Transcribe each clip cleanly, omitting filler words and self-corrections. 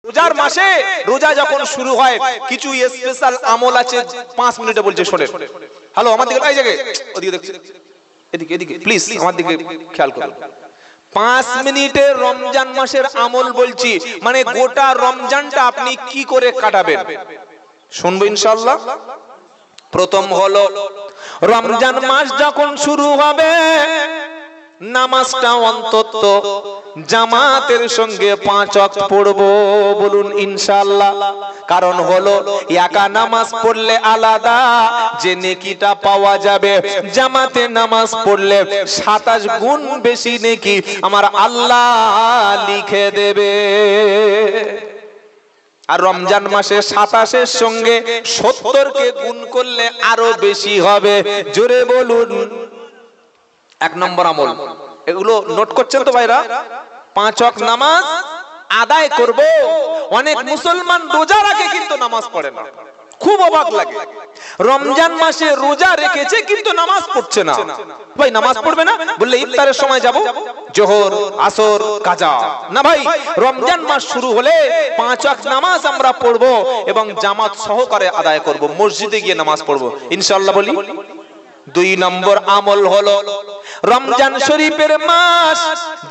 রোজার মাসে রোজা যখন শুরু হয় কিছু স্পেশাল আমল আছে 5 মিনিটে বলছে শোনেন। হ্যালো আমার দিকে এই জায়গায় ওদিকে দেখছেন, এদিকে এদিকে প্লিজ আমার দিকে খেয়াল করুন। 5 মিনিটে রমজান মাসের আমল বলছি, মানে গোটা রমজানটা আপনি কি করে কাটাবেন শুনবো ইনশাআল্লাহ। প্রথম হলো রমজান মাস যখন শুরু হবে নামাজটা অন্তত জামাতের সঙ্গে 5 ওয়াক্ত পড়বো, বলুন ইনশাআল্লাহ। কারণ হলো একা নামাজ পড়লে আলাদা যে নেকিটা পাওয়া যাবে, জামাতে নামাজ পড়লে 27 গুণ বেশি নেকি আমার আল্লাহ লিখে দেবে। আর রমজান মাসে 27-এর সঙ্গে 70-কে গুণ করলে আরো বেশি হবে, জোরে বলুন। 1 নম্বর আমল, এগুলো নোট করছেন তো ভাইরা? 5 ওয়াক্ত নামাজ আদায় করব। অনেক মুসলমান রোজা রাখে কিন্তু নামাজ পড়ে না, খুব অবাক লাগে। রমজান মাসে রোজা রেখেছে কিন্তু নামাজ পড়ছে না। ভাই নামাজ পড়বে না বললে ইফতারের সময় যাব, জোহর আসর কাজা না ভাই। রমজান মাস শুরু হলে 5 ওয়াক্ত নামাজ আমরা পড়ব এবং জামাত সহকারে আদায় করব, মসজিদে গিয়ে নামাজ পড়ব ইনশাআল্লাহ বলি। 2 নম্বর আমল হলো রমজান শরীফের মাস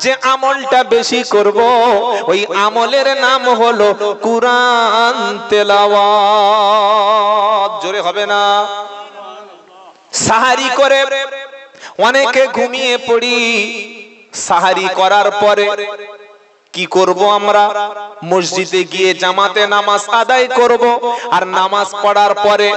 যে আমলটা বেশি করব ওই আমলের নাম হলো কুরআন তেলাওয়াত। জোরে হবে না? সাহারি করে অনেকে ঘুমিয়ে পড়ি, সাহারি করার পরে কি করব আমরা? মসজিদে গিয়ে জামাতে নামাজ আদায় করব। আর নামাজ পড়ার পরে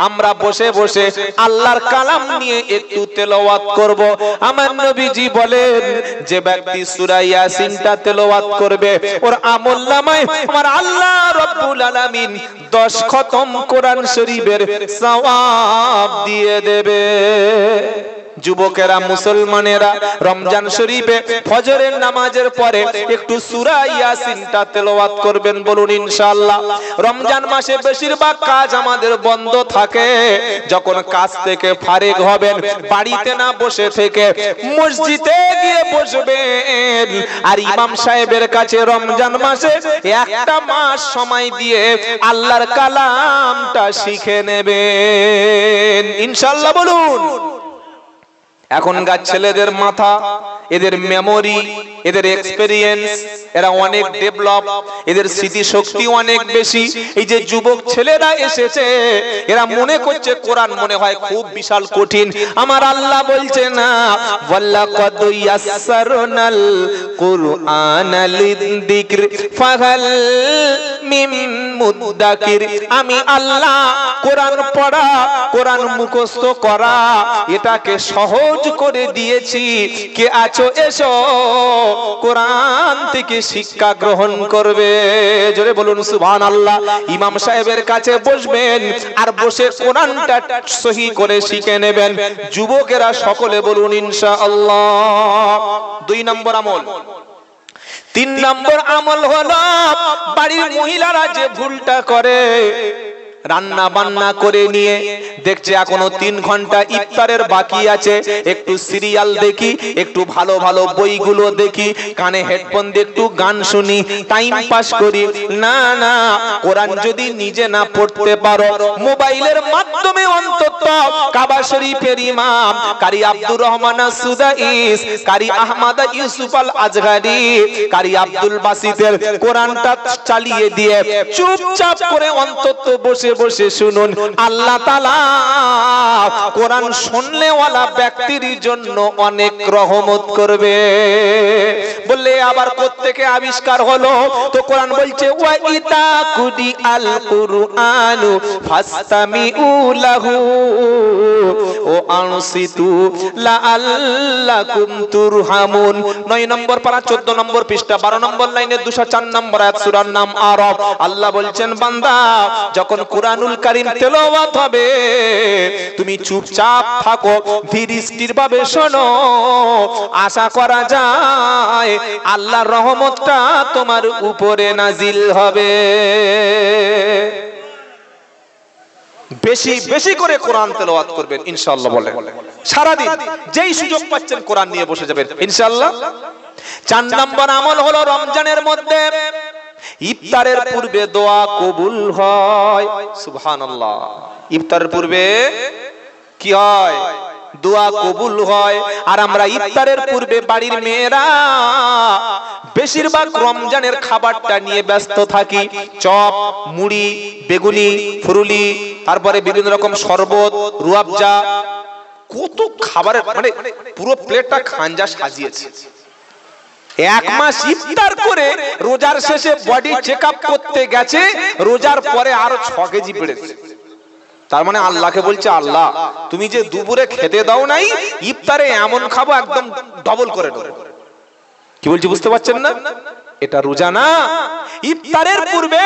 আমরা বসে বসে আল্লাহর কালাম নিয়ে একটু তেলাওয়াত করব। আমার নবীজি বলেন যে ব্যক্তি সূরা ইয়াসিনটা তেলাওয়াত করবে ওর আমলনামায় আমার আল্লাহ রাব্বুল আলামিন 10 খতম কোরআন শরীফের সওয়াব দিয়ে দেবে। যুবকেরা মুসলমানেরা রমজান শরীফে ফজরের নামাজের পরে একটু সূরা ইয়াসিনটা তেলাওয়াত করবেন, বলুন ইনশাআল্লাহ। রমজান মাসে বেশিরভাগ কাজ আমাদের বন্ধ থাকে, যখন কাজ থেকে ফারিগ হবেন বাড়িতে না বসে থেকে মসজিদে গিয়ে বসবেন আর ইমাম সাহেবের কাছে রমজান মাসে 1টা মাস সময় দিয়ে আল্লাহর কালামটা শিখে নেবেন ইনশাআল্লাহ বলুন। এখনকার ছেলেদের মাথা, এদের মেমোরি, এদের এক্সপেরিয়েন্স, এরা অনেক ডেভেলপ, এদের স্মৃতি শক্তি অনেক বেশি। এই যে যুবক ছেলেরা এসেছে এরা মনে করছে কোরআন মনে হয় খুব বিশাল কঠিন। আমার আল্লাহ বলছে না, ওয়াল্লাকাদ ইয়াসসারনাল কুরআনা লিযিকর ফাহাল মিন মুদ্দাকির। আমি আল্লাহ কোরআন পড়া, কোরআন মুখস্থ করা এটাকে সহজ করে দিয়েছি। কে আছো এসো কোরআন থেকে শিক্ষা গ্রহণ করবে, জোরে বলুন সুবহানাল্লাহ। ইমাম সাহেবের কাছে বসবেন আর বসে কোরআনটা সহি করে শিখে নেবেন। যুবকেরা সকলে বলুন ইনশাআল্লাহ। 2 নম্বর আমল। 3 নম্বর আমল হলো বাড়ির মহিলারা যে ভুলটা করে, রান্না বান্না করে নিয়ে দেখছে এখনো 3 ঘন্টা ইফতারের বাকি আছে, একটু সিরিয়াল দেখি, একটু ভালো ভালো বইগুলো দেখি, কানে হেডফোন দিয়ে একটু গান শুনি, টাইম পাস করি। না না, কোরআন যদি নিজে না পড়তে পারো মোবাইলের মাধ্যমে অন্তত কাবা শরীফের ইমাম কারি আব্দুর রহমান সুদাইস, কারি আহমদ ইউসুফ আল আজগারি, কারি আব্দুল বাসিতের কোরআনটা চালিয়ে দিয়ে চুপচাপ করে অন্তত বসে বসে শুনুন। আল্লাহ তাআলা কোরআন শুনলেওয়ালা ব্যক্তির জন্য অনেক রহমত করবে। বললে আবার কোত্থেকে আবিষ্কার হলো? তো কোরআন বলছে ওয়া ইদা কুদি আল কুরআনু ফাসতামিউ লাহু ওয়া আনসিতু লাআল্লাকুম তুরহামুন। 9 নম্বর পারা 14 নম্বর পৃষ্ঠা 12 নম্বর লাইনে 204 নম্বর আয়াত, সূরার নাম আরব। আল্লাহ বলছেন বান্দা যখন কুরআনুল কারীম তেলাওয়াত হবে তুমি চুপচাপ থাকো, ধীর স্থির ভাবে শোনো। আশা করা যায় আল্লাহর রহমতটা তোমার উপরে নাজিল হবে। বেশি বেশি করে কোরআন তেলাওয়াত করবেন ইনশাআল্লাহ বলেন। সারা দিন যেই সুযোগ পাচ্ছেন কোরআন নিয়ে বসে যাবেন ইনশাআল্লাহ। 4 নম্বর আমল হলো রমজানের মধ্যে ইফতারের পূর্বে দোয়া কবুল হয়। সুবহানাল্লাহ। ইফতারের পূর্বে কি হয়? দোয়া কবুল হয়। আর আমরা ইফতারের পূর্বে বাড়ির মেয়েরা বেশিরভাগ রমজানের খাবারটা নিয়ে ব্যস্ত থাকি। চপ, মুড়ি, বেগুনি, ফুরুলি, তারপরে বিভিন্ন রকম শরবত, রুয়াবজা, কত খাবারের মানে পুরো প্লেটটা খাঞ্জা সাজিয়েছে। এক মাস ইফতার করে রোজার শেষে বডি চেকআপ করতে গেছে, রোজার পরে আরো 6 কেজি বেড়েছে। তার মানে আল্লাহকে বলছে, আল্লাহ তুমি যে দুপুরে খেতে দাও নাই, ইফতারে এমন খাবো একদম ডবল করে দেবো। কি বলছি বুঝতে পারছেন না? এটা রোজা না। ইফতারের পূর্বে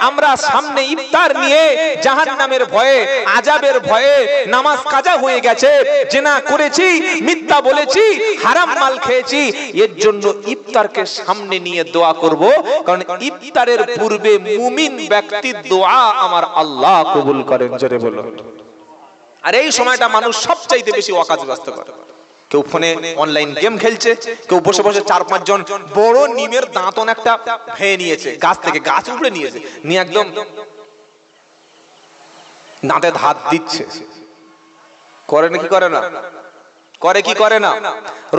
আমরা সামনে ইফতার নিয়ে জাহান্নামের ভয়ে, আযাবের ভয়ে নামাজ কাজা হয়ে গেছে, জিনা করেছি, মিথ্যা বলেছি, হারাম মাল খেয়েছি, এর জন্য ইফতারকে সামনে নিয়ে দোয়া করব। কারণ ইফতারের পূর্বে মুমিন ব্যক্তির দোয়া আমার আল্লাহ কবুল করেন। জোরে বলুন। আর এই সময়টা মানুষ সবচাইতে বেশি ওয়াকাজগ্রস্ত করে। কেউ ফোনে অনলাইন গেম খেলছে, কেউ বসে বসে 4-5 জন বড় নিমের দাঁতন একটা ভেঙে নিয়েছে, গাছ থেকে গাছ উপড়ে নিয়েছে, নিয়ে একদম দাঁতে ধাত দিচ্ছে। করে নাকি করে না? করে কি করে না?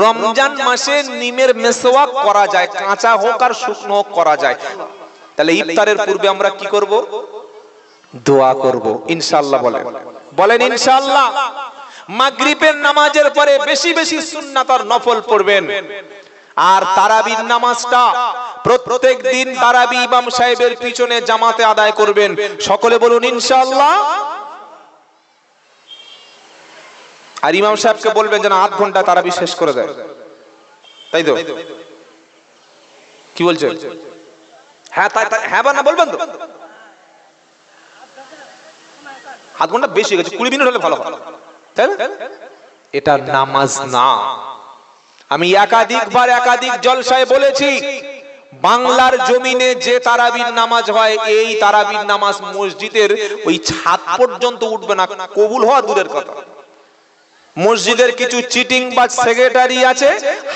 রমজান মাসে নিমের মেসওয়াক করা যায়, কাঁচা হোক আর শুকনো হোক করা যায়। তাহলে ইফতারের পূর্বে আমরা কি করব? দোয়া করব ইনশাআল্লাহ। বলেন বলেন ইনশাআল্লাহ। মাগরিবের নামাজের পরে বেশি বেশি সুন্নাত আর নফল পড়বেন। আর তারাবির নামাজটা প্রত্যেক দিন তারাবি ইমাম সাহেবের পিছনে জামাতে আদায় করবেন। সকলে বলুন ইনশাআল্লাহ। আর ইমাম সাহেবকে বলবেন যেন 8 ঘন্টা তারাবি শেষ করে দেয়, তাই তো? কি বলছেন? হ্যাঁ হ্যাঁ বা না বলবেন তো? 8 ঘন্টা বেশি গেছে, 20 মিনিট হলে ভালো হয়। এটা নামাজ না। আমি একাধিকবার একাধিক জলসায় বলেছি, বাংলার জমিনে যে তারাবির নামাজ হয়, এই তারাবির নামাজ মসজিদের ওই ছাদ পর্যন্ত উঠবে না, কবুল হওয়া দূরের কথা। মসজিদের কিছু চিটিং বা সেক্রেটারি আছে,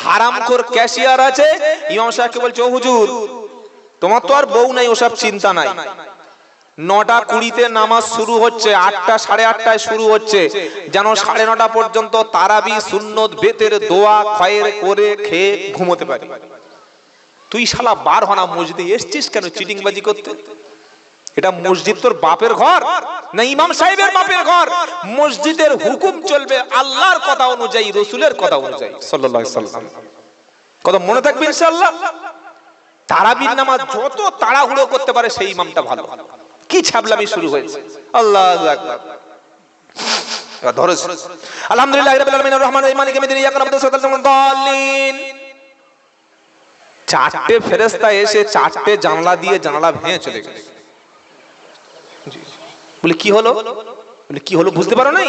হারামখোর ক্যাশিয়ার আছে। ইমাম সাহেবকে বলছে, ও হুজুর তোমার তো আর বউ নাই, ওসব চিন্তা নাই। 9:20 নামাজ শুরু হচ্ছে, 8টা 8:30টায় শুরু হচ্ছে, যেন 9:30 পর্যন্ত তারাবি সুন্নত বেতের দোয়া খয়ের করে খেয়ে ঘুমোতে পারি। তুই শালা বার হনা মসজিদে এসছিস কেন চিটিংবাজি করতে? এটা মসজিদ তোর বাপের ঘর না ইমাম সাহেবের বাপের ঘর? মসজিদের হুকুম চলবে আল্লাহর কথা অনুযায়ী, রাসূলের কথা অনুযায়ী সাল্লাল্লাহু আলাইহি ওয়াসাল্লাম। কথা মনে থাকবে ইনশাআল্লাহ। তারাবির নামাজ যত তাড়াহুড়ো করতে পারে সেই ইমামটা ভালো। কি ছাবলামি শুরু হয়েছে! আল্লাহু আকবার। ধরেছ আলহামদুলিল্লাহি রাব্বিল আলামিন আর রহমানির রহিম মালিকিল ইয়াউমিদ্দিন ইয়াকা না'বুদু ওয়া ইয়াকা নাস্তাঈন দাল্লিন। 4টে ফেরেশতা এসে 4টে জানলা দিয়ে জানলা ভেঙে চলে গেছে। বলে কি হলো? বলে কি হলো বুঝতে পারো নাই?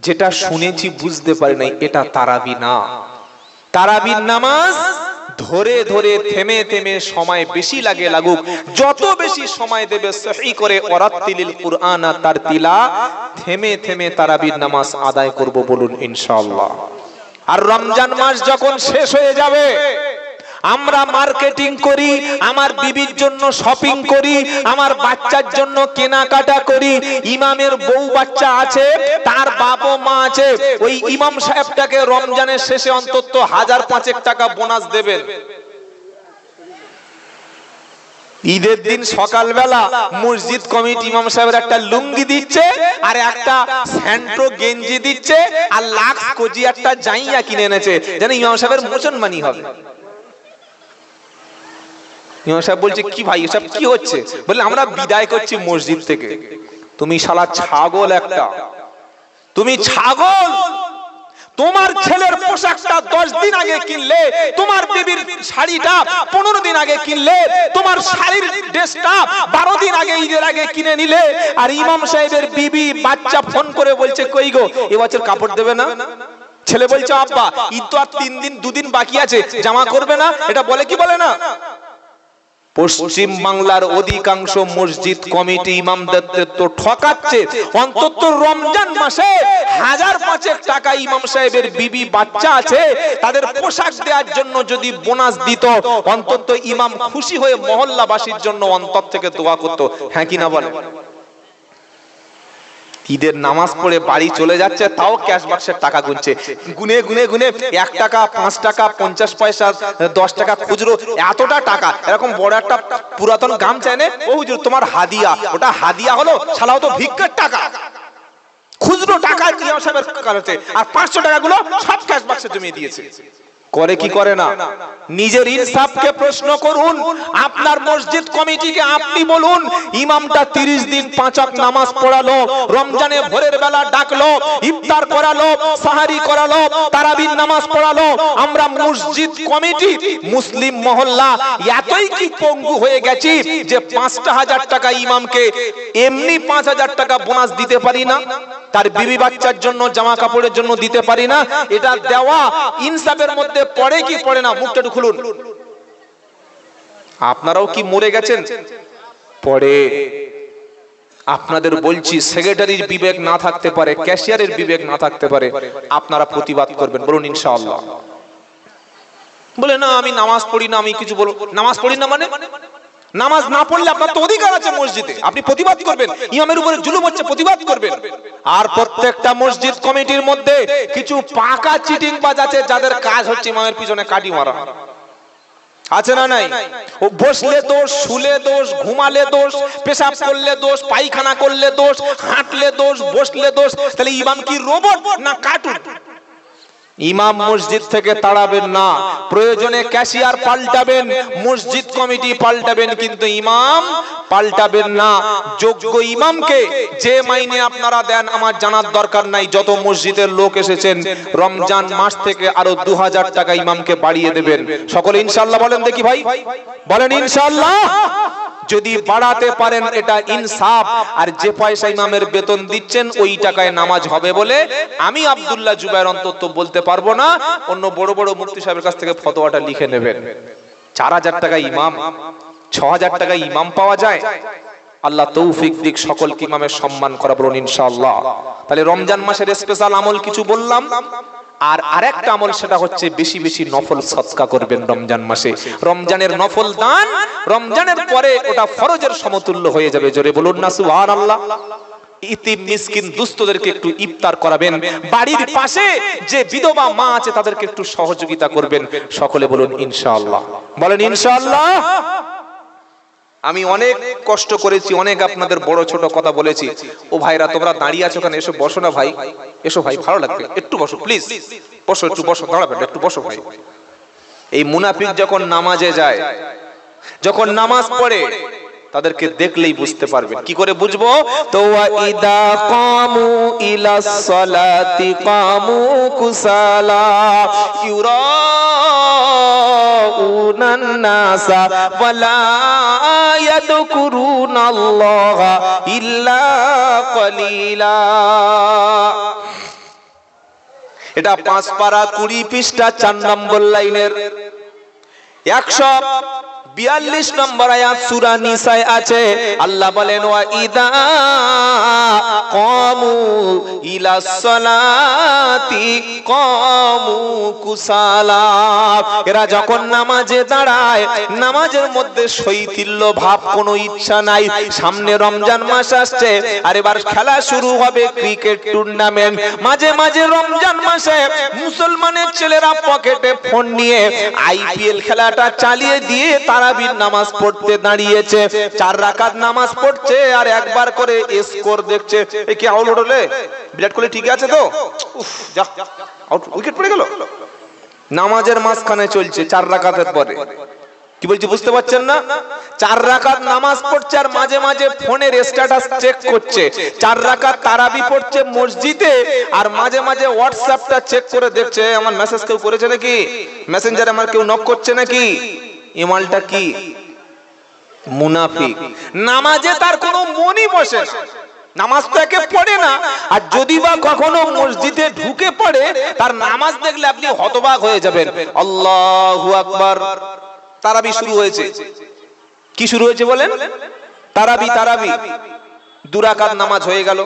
যেটা শুনেছি বুঝতে পারি নাই, এটা তারাবি না। তারাবির নামাজ ধরে ধরে থেমে থেমে সময় বেশি লাগে লাগুক, যত বেশি সময় দেবে সহি করে ওয়ারাতিলিল কুরআনা তারতিলা, থেমে থেমে তারাবির নামাজ আদায় করব বলুন ইনশাআল্লাহ। আর রমজান মাস যখন শেষ হয়ে যাবে, আমরা মার্কেটিং করি, আমার বিবির জন্য শপিং করি, আমার বাচ্চার জন্য কেনাকাটা করি। ইমামের বউ বাচ্চা আছে, তার বাবা মা আছে, ওই ইমাম সাহেবটাকে রমজানের শেষে অন্তত 1005 টাকা বোনাস দেবেন। ঈদের দিন সকালবেলা মসজিদ কমিটি ইমাম সাহেবের একটা লুঙ্গি দিচ্ছে, আর একটা স্যান্ট্রো গেঞ্জি দিচ্ছে, আর লাক্স কোজি একটা জাইয়া কিনে এনেছে, যেন ইমাম সাহেবের মুসলমানি হবে। ইমাম সাহেব বলছে, কি ভাই এসব কি হচ্ছে? বলে আমরা বিদায় করছি মসজিদ থেকে। তুমি শালা ছাগল একটা, তুমি ছাগল। তোমার ছেলের পোশাকটা 10 দিন আগে কিনলে, তোমার বিবির শাড়িটা 15 দিন আগে কিনলে, তোমার শাড়ির ড্রেসটা 12 দিন আগে ঈদের আগে কিনে নিলে, আর ইমাম সাহেবের বিবি বাচ্চা ফোন করে বলছে, কই গো এবছর কাপড় দেবে না? ছেলে বলছে, আব্বা ঈদ তো আর 3 দিন 2 দিন বাকি আছে, জামা করবে না? এটা বলে কি বলে না? পশ্চিম বাংলার অধিকাংশ মসজিদ কমিটি ইমামদের তো ঠকাচ্ছে। অন্তত রমজান মাসে 1000-5 টাকা ইমাম সাহেবের বিবি বাচ্চা আছে তাদের পোশাক দেওয়ার জন্য যদি বোনাস দিত, অন্তত ইমাম খুশি হয়ে মহল্লাবাসীর জন্য অন্তর থেকে দোয়া করত। হ্যাঁ কি না বলেন? ঈদের নামাজ পড়ে বাড়ি চলে যাচ্ছে, তাও ক্যাশ বাক্সের টাকা গুনছে, গুনে গুনে গুনে 1 টাকা, 5 টাকা, 50 পয়সা, 10 টাকা খুচরো, এতটা টাকা। এরকম বড় একটা পুরাতন গামছা এনে, ও হুজুর তোমার হাদিয়া, ওটা হাদিয়া হলো, শালাও তো ভিক্ষার টাকা। খুচরো টাকা ইমাম সাহেবের কাছে, আর 500 টাকাগুলো সব ক্যাশ বাক্সে জমিয়ে দিয়েছে। করে কি করে না? নিজের ইনসাফকে প্রশ্ন করুন। আপনার মসজিদ কমিটিকে আপনি বলুন, ইমামটা 30 দিন 5 ওয়াক্ত নামাজ পড়ালো, রমজানে ভোরের বেলা ডাকলো, ইফতার করালো, সাহারি করালো, তারাবির নামাজ পড়ালো। আমরা মসজিদ কমিটি, মুসলিম মহল্লা এতই কি পঙ্গু হয়ে গেছি যে 5,000 টাকা ইমামকে এমনি 5,000 টাকা বোনাস দিতে পারি না? তার বিবি বাচ্চার জন্য, জামা কাপড়ের জন্য দিতে পারি না? এটা দেওয়া ইনসাফের মধ্যে পড়ে কি পড়ে না? মুখটা একটু খুলুন। আপনারাও কি মরে গেছেন? পড়ে। আপনাদের বলছি, সেক্রেটারির বিবেক না থাকতে পারে, ক্যাশিয়ারের বিবেক না থাকতে পারে, আপনারা প্রতিবাদ করবেন। বলুন ইনশাআল্লাহ। বলে না আমি নামাজ পড়ি না, আমি কিছু বলবো। নামাজ পড়ি না মানে? নামাজ না পড়লে আপনার তো অধিকার আছে মসজিদে, আপনি প্রতিবাদ করবেন। ইমামের উপরে জুলুম হচ্ছে, প্রতিবাদ করবেন। আর প্রত্যেকটা মসজিদ কমিটির মধ্যে কিছু পাকা চিটিংবাজ আছে যাদের কাজ হচ্ছে ইমামের পিছনে কাটি মারা। আছে না নাই? ও বসলে দোষ, শুলে দোষ, ঘুমালে দোষ, পেশাব করলে দোষ, পায়খানা করলে দোষ, হাঁটলে দোষ, বসলে দোষ। তাহলে ইমাম কি রোবট না কার্টুন? ইমাম মসজিদ থেকে তাড়াবেন না, প্রয়োজনে ক্যাশিয়ার পাল্টাবেন, মসজিদ কমিটি পাল্টাবেন, কিন্তু ইমাম পাল্টাবেন না। যোগ্য ইমামকে যে মাইনে আপনারা দেন আমার জানার দরকার নাই। যত মসজিদের লোক এসেছেন, রমজান মাস থেকে আরো 2000 টাকা ইমামকে বাড়িয়ে দেবেন। সকলে ইনশাআল্লাহ বলেন দেখি ভাই, বলেন ইনশাআল্লাহ। যদি বাড়াতে পারেন এটা ইনসাফ। আর যে পয়সা ইমামের বেতন দিচ্ছেন ওই টাকায় নামাজ হবে বলে আমি আব্দুল্লাহ জুবায়ের অন্তত বলতে পারবো না। অন্য বড় বড় মুফতি সাহেবের কাছ থেকে ফতোয়াটা লিখে নেবেন। 4000 টাকা ইমাম, 6000 টাকা ইমাম পাওয়া যায়। আল্লাহ তৌফিক দিক সকলকে ইমামের সম্মান করা, বলুন ইনশাআল্লাহ। তাহলে রমজান মাসের স্পেশাল আমল কিছু বললাম। আর আরেকটা আমল, সেটা হচ্ছে বেশি বেশি নফল সদকা করবেন রমজান মাসে। রমজানের নফল দান রমজানের পরে ওটা ফরজের সমতুল্য হয়ে যাবে। জোরে বলুন না সুবহানাল্লাহ। ইতিম মিসকিন দুস্থদেরকে একটু ইফতার করাবেন, বাড়ির পাশে যে বিধবা মা আছে তাদেরকে একটু সহযোগিতা করবেন। সকলে বলুন ইনশাআল্লাহ, বলেন ইনশাআল্লাহ। আমি অনেক কষ্ট করেছি, অনেক আপনাদের বড় ছোট কথা বলেছি। ও ভাইরা তোমরা দাঁড়িয়ে আছো কেন? এসো বসো না ভাই, এসো ভাই, ভালো লাগবে, একটু বসো প্লিজ, বসো, একটু বসো, দাঁড়াবেন একটু বসো ভাই। এই মুনাফিক যখন নামাজে যায়, যখন নামাজ পড়ে, তাদেরকে দেখলেই বুঝতে পারবেন। কি করে বুঝবো? তো ইদা কামু ইলাস সালাতি কামু কুসালা ইউরাউনান নাসা ওয়ালা ইয়াযকুরুনাল্লাহা ইল্লা কলিলা। এটা 5 পারা 20 পৃষ্ঠা 4 নম্বর লাইনের 142 নম্বর আয়াত সূরা নিসায় আছে। আল্লাহ বলেন ওয়া ইদা কামু ইলাস সালাতি কামু কুসালা। এরা যখন নামাজে দাঁড়ায়, নামাজের মধ্যে শৈথিল্য ভাব, কোনো ইচ্ছা নাই। সামনে রমজান মাস আসছে, আর এবার খেলা শুরু হবে, ক্রিকেট টুর্নামেন্ট। মাঝে মাঝে রমজান মাসে মুসলমানের ছেলেরা পকেটে ফোন নিয়ে আইপিএল খেলাটা চালিয়ে দিয়ে তারাবির নামাজ পড়তে দাঁড়িয়েছে। 4 রাকাত নামাজ পড়ছে আর একবার করে স্কোর দেখছে। এই কি আউট হলে? বিরাট কোহলি ঠিক আছে তো? উফ, যা আউট, উইকেট পড়ে গেল। নামাজের মাঝখানে চলছে 4 রাকাতের পরে। কি বলছি বুঝতে পারছেন না? 4 রাকাত নামাজ পড়ছে আর মাঝে মাঝে ফোনের স্ট্যাটাস চেক করছে। 4 রাকাত তারাবি পড়ছে মসজিদে, আর মাঝে মাঝে হোয়াটসঅ্যাপটা চেক করে দেখছে আমার মেসেজ কেউ করেছে নাকি, মেসেঞ্জারে আমার কেউ নক করছে নাকি। ইমালটা কি? মুনাফিক। নামাজে তার কোনো মনই বসে না, নামাজ তো একে পড়ে না। আর যদি বা কখনো মসজিদে ঢুকে পড়ে, তার নামাজ দেখলে আপনি হতবাক হয়ে যাবেন। আল্লাহু আকবার, তারাবি শুরু হয়েছে, কি শুরু হয়েছে বলেন? তারাবি। তারাবি 2 রাকাত নামাজ হয়ে গেল।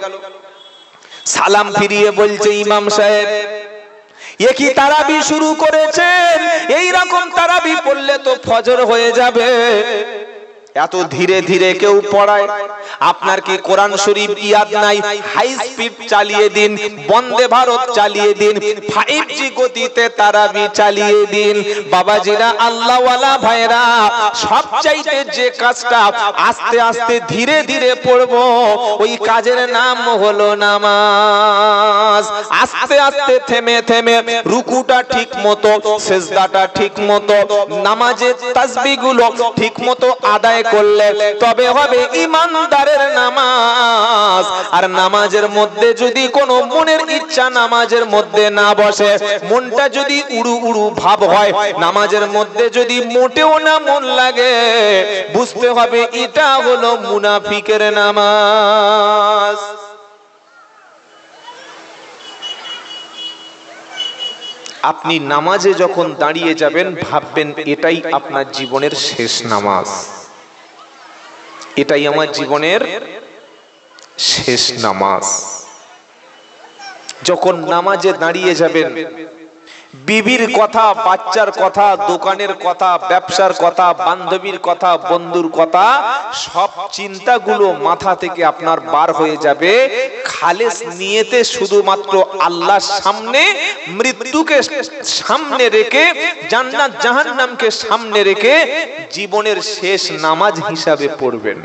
সালাম ফিরিয়ে বলছে ইমাম সাহেব, এ কি তারাবি শুরু করেছেন? এই রকম তারাবি পড়লে তো ফজর হয়ে যাবে। এত ধীরে ধীরে কেউ পড়ায়? আপনার কি কোরআন শরীফ ইয়াদ নাই? হাই স্পিড চালিয়ে দিন, বন্দে ভারত চালিয়ে দিন, 5G গতিতে তারাবি চালিয়ে দিন। বাবাজিরা, আল্লাহওয়ালা ভাইরা, সবচাইতে যে কাজটা আস্তে আস্তে ধীরে ধীরে পড়বো, ওই কাজের নাম হলো নামাজ। আস্তে আস্তে থেমে থেমে রুকুটা ঠিক মতো, সেজদাটা ঠিক মতো, নামাজের তাসবিহগুলো ঠিক মতো আদায় করলে তবে হবে ইমানদারের নামাজ। আর নামাজের মধ্যে যদি কোনো মনের ইচ্ছা নামাজের মধ্যে না বসে, মনটা যদি উড়ু উড়ু ভাব হয়, নামাজের মধ্যে যদি মোটেও না মন লাগে, বুঝতে হবে এটা হলো মুনাফিকের নামাজ। আপনি নামাজে যখন দাঁড়িয়ে যাবেন, ভাববেন এটাই আপনার জীবনের শেষ নামাজ, এটাই আমার জীবনের শেষ নামাজ। যখন নামাজে দাঁড়িয়ে যাবেন, বিবির কথা, বাচ্চার কথা, দোকানের কথা, ব্যবসার কথা, বান্ধবীর কথা, বন্ধুর কথা, সব চিন্তাগুলো মাথা থেকে আপনার বার হয়ে যাবে। খালেস নিয়তে শুধুমাত্র আল্লাহর সামনে, মৃত্যুকে সামনে রেখে, জান্নাত জাহান্নামকে সামনে রেখে জীবনের শেষ নামাজ হিসাবে পড়বেন।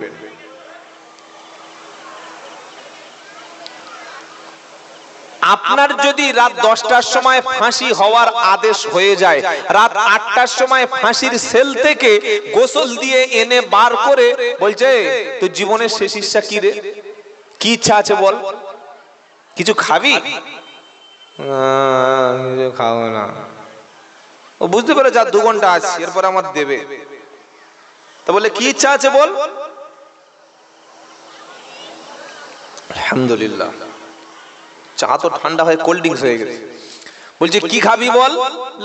আপনার যদি রাত 10টার সময় ফাঁসি হওয়ার আদেশ হয়ে যায়, রাত 8টার সময় ফাঁসির সেল থেকে গোসল দিয়ে এনে বার করে বলছে, তো জীবনের শেষ ইচ্ছা কি রে? কি ইচ্ছা আছে বল? কিছু খাবি? খাবো না। ও বুঝতে পারে যা 2 ঘন্টা আছে, এরপর আমার দেবে। তো বলে কি ইচ্ছা আছে বল? আলহামদুলিল্লাহ, চা তো ঠান্ডা হয়ে কোল্ড ড্রিঙ্কস হয়ে গেছে। বলছে কি খাবি বল?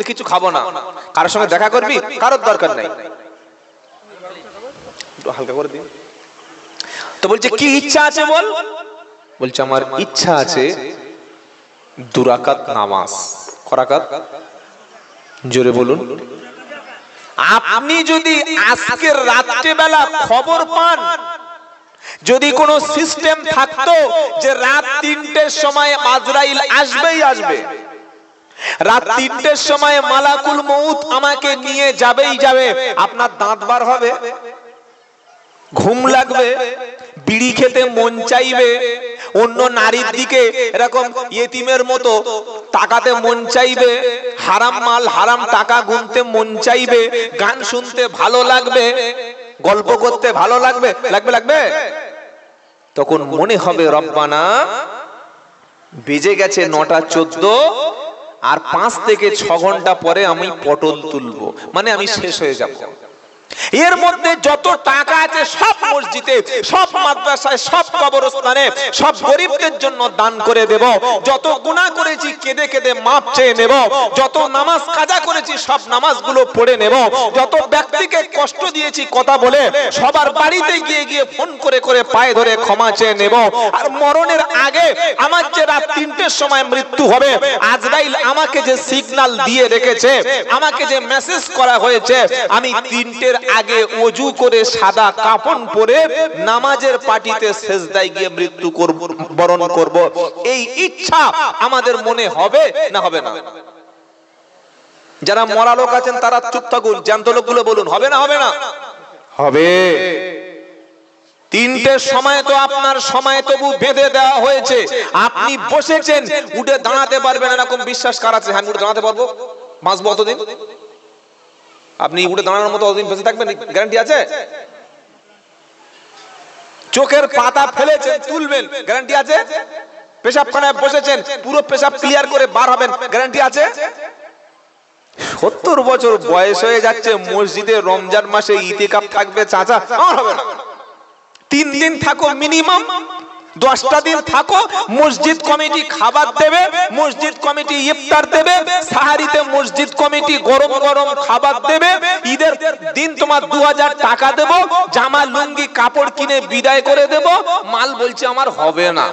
কিছু খাবো না। কারোর সঙ্গে দেখা করবি? কারোর দরকার নাই, হালকা করে দিন। তো বলছে কি ইচ্ছা আছে বল? বলছে আমার ইচ্ছা আছে 2 রাকাত নামাজ। ক রাকাত? জোরে বলুন। আপনি যদি আজকের রাত্রিবেলা খবর পান, যদি কোনো সিস্টেম থাকতো যে রাত 3টের সময় আজরাইল আসবেই আসবে, রাত 3টের সময় মালাকুল মউত আমাকে নিয়ে যাবেই যাবে, আপনার দাঁত বার হবে, ঘুম লাগবে, বিড়ি খেতে মন চাইবে, অন্য নারীর দিকে এরকম ইয়েতিমের মতো তাকাতে মন চাইবে, হারাম মাল হারাম টাকা গুনতে মন চাইবে, গান শুনতে ভালো লাগবে, গল্প করতে ভালো লাগবে, লাগবে। তখন মনে হবে রব্বানা বেজে গেছে 9টা 14, আর 5 থেকে 6 ঘন্টা পরে আমি পটল তুলবো, মানে আমি শেষ হয়ে যাব। এর মধ্যে যত টাকা আছে সব মসজিদে, সব মাদ্রাসায়, সব কবরস্থানে, সব গরিবদের জন্য দান করে দেব। যত গুনাহ করেছি কেঁদে কেঁদে মাপ চেয়ে নেব। যত নামাজ কাজা করেছি সব নামাজগুলো পড়ে নেব। যত ব্যক্তিকে কষ্ট দিয়েছি কথা বলে, সবার বাড়িতে গিয়ে গিয়ে ফোন করে করে পায়ে ধরে ক্ষমা চেয়ে নেব। আর মরণের আগে আমার যে রাত 3টের সময় মৃত্যু হবে, আজরাইল আমাকে যে সিগন্যাল দিয়ে রেখেছে, আমাকে যে মেসেজ করা হয়েছে, আমি 3টের আগে ওযু করে সাদা কাফন পরে নামাজের পাটিতে সেজদায় গিয়ে মৃত্যু বরণ করব, এই ইচ্ছা আমাদের মনে হবে না হবে না? যারা মরা লোক আছেন তারা চুপ থাকুন, জ্যান্ত লোকগুলো বলুন হবে না হবে না? হবে। 3টের সময় তো আপনার সময় তবু বেঁধে দেওয়া হয়েছে, আপনি বসেছেন, উঠে দাঁড়াতে পারবেন এরকম বিশ্বাস কার আছে? হ্যাঁ, উঠে দাঁড়াতে পারবো, বাঁচবো অতদিন। আপনি উঠে দাঁড়ানোর মতো অতদিন বেঁচে থাকবেন, গ্যারান্টি আছে? চোখের পাতা ফেলেছেন, তুলবেন, গ্যারান্টি আছে? পেশাবখানায় বসেছেন, পুরো পেশাব ক্লিয়ার করে বার হবেন, গ্যারান্টি আছে? 70 বছর বয়স হয়ে যাচ্ছে, মসজিদে রমজান মাসে ইতিকাফ থাকবে চাচা, আমার হবে না। 3 দিন থাকো মিনিমাম, 10টা দিন থাকো, মসজিদ কমিটি খাবার দেবে, মসজিদ কমিটি ইফতার দেবে, সাহারিতে মসজিদ কমিটি গরম গরম খাবার দেবে, ঈদের দিন তোমার 2000 টাকা দেব, জামা লুঙ্গি কাপড় কিনে বিদায় করে দেব। মাল বলছে আমার হবে না।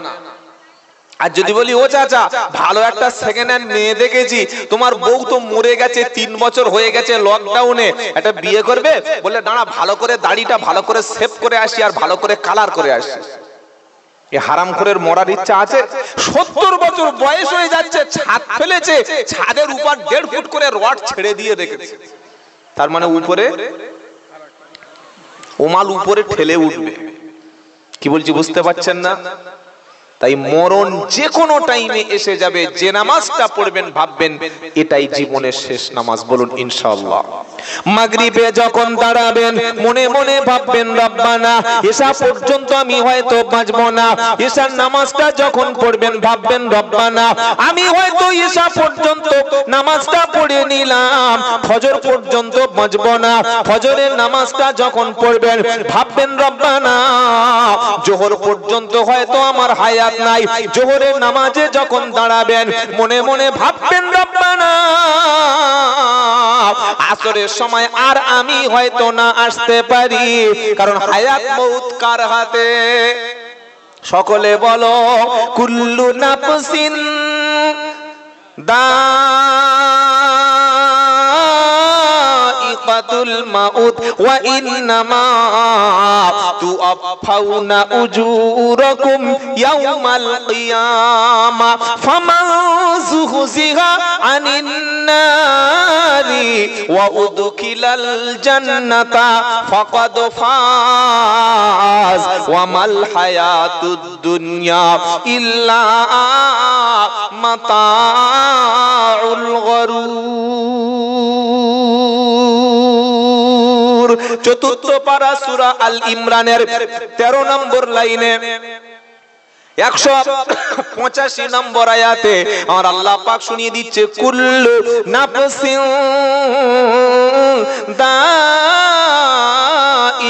আর যদি বলি ও চাচা ভালো একটা সেকেন্ড হ্যান্ড মেয়ে দেখেছি, তোমার বউ তো মরে গেছে, 3 বছর হয়ে গেছে লকডাউনে, একটা বিয়ে করবে, বলে দাঁড়া ভালো করে দাড়িটা ভালো করে শেভ করে আসি আর ভালো করে কালার করে আসি। এই হারামখোরের মরার ইচ্ছা আছে? 70 বছর বয়স হয়ে যাচ্ছে, ছাদ ফেলেছে, ছাদের উপর 1.5 ফুট করে রড ছেড়ে দিয়ে রেখেছে, তার মানে উপরে ওমাল উপরে ঠেলে উঠবে। কি বলছি বুঝতে পারছেন না? তাই মরণ যে কোনো টাইমে এসে যাবে, যে নামাজটা পড়বেন ভাববেন এটাই জীবনের শেষ নামাজ। বলুন ইনশাআল্লাহ। মাগরিবে যখন দাঁড়াবেন মনে মনে ভাববেন রব্বানা এশা পর্যন্ত আমি হয়তো বাঁচবো না। এশার নামাজটা যখন পড়বেন ভাববেন রব্বানা আমি হয়তো এশা পর্যন্ত নামাজটা পড়ে নিলাম, ফজর পর্যন্ত বাঁচবো না। ফজরের নামাজটা যখন পড়বেন ভাববেন রব্বানা জোহর পর্যন্ত হয়তো আমার হায়াত নাই। জোহরের নামাজে যখন দাঁড়াবেন মনে মনে ভাববেন রব্বানা আসরের সময় আর আমি হয়তো না আসতে পারি, কারণ হায়াত মউত কার হাতে? সকলে বলো কুল্লু নাফসিন দাইকাতুল মাউত ওয়া ইন্নামা তুআফাউনা উজুরাকুম ইয়াউমাল কিয়ামা ফামান যুহজিহা আনিন নারি ওয়া উদখিলাল জান্নাতা ফাকাদ ফাজ ওয়া মাল হায়াতুদ দুনিয়া ইল্লা মাতাউল গরুর। চতুর্থ পারা সূরা আল ইমরানের 13 নম্বর লাইনে 185 নম্বর আয়াতে আমার আল্লাহ পাক শুনিয়ে দিচ্ছে কুল্লু নাফসিন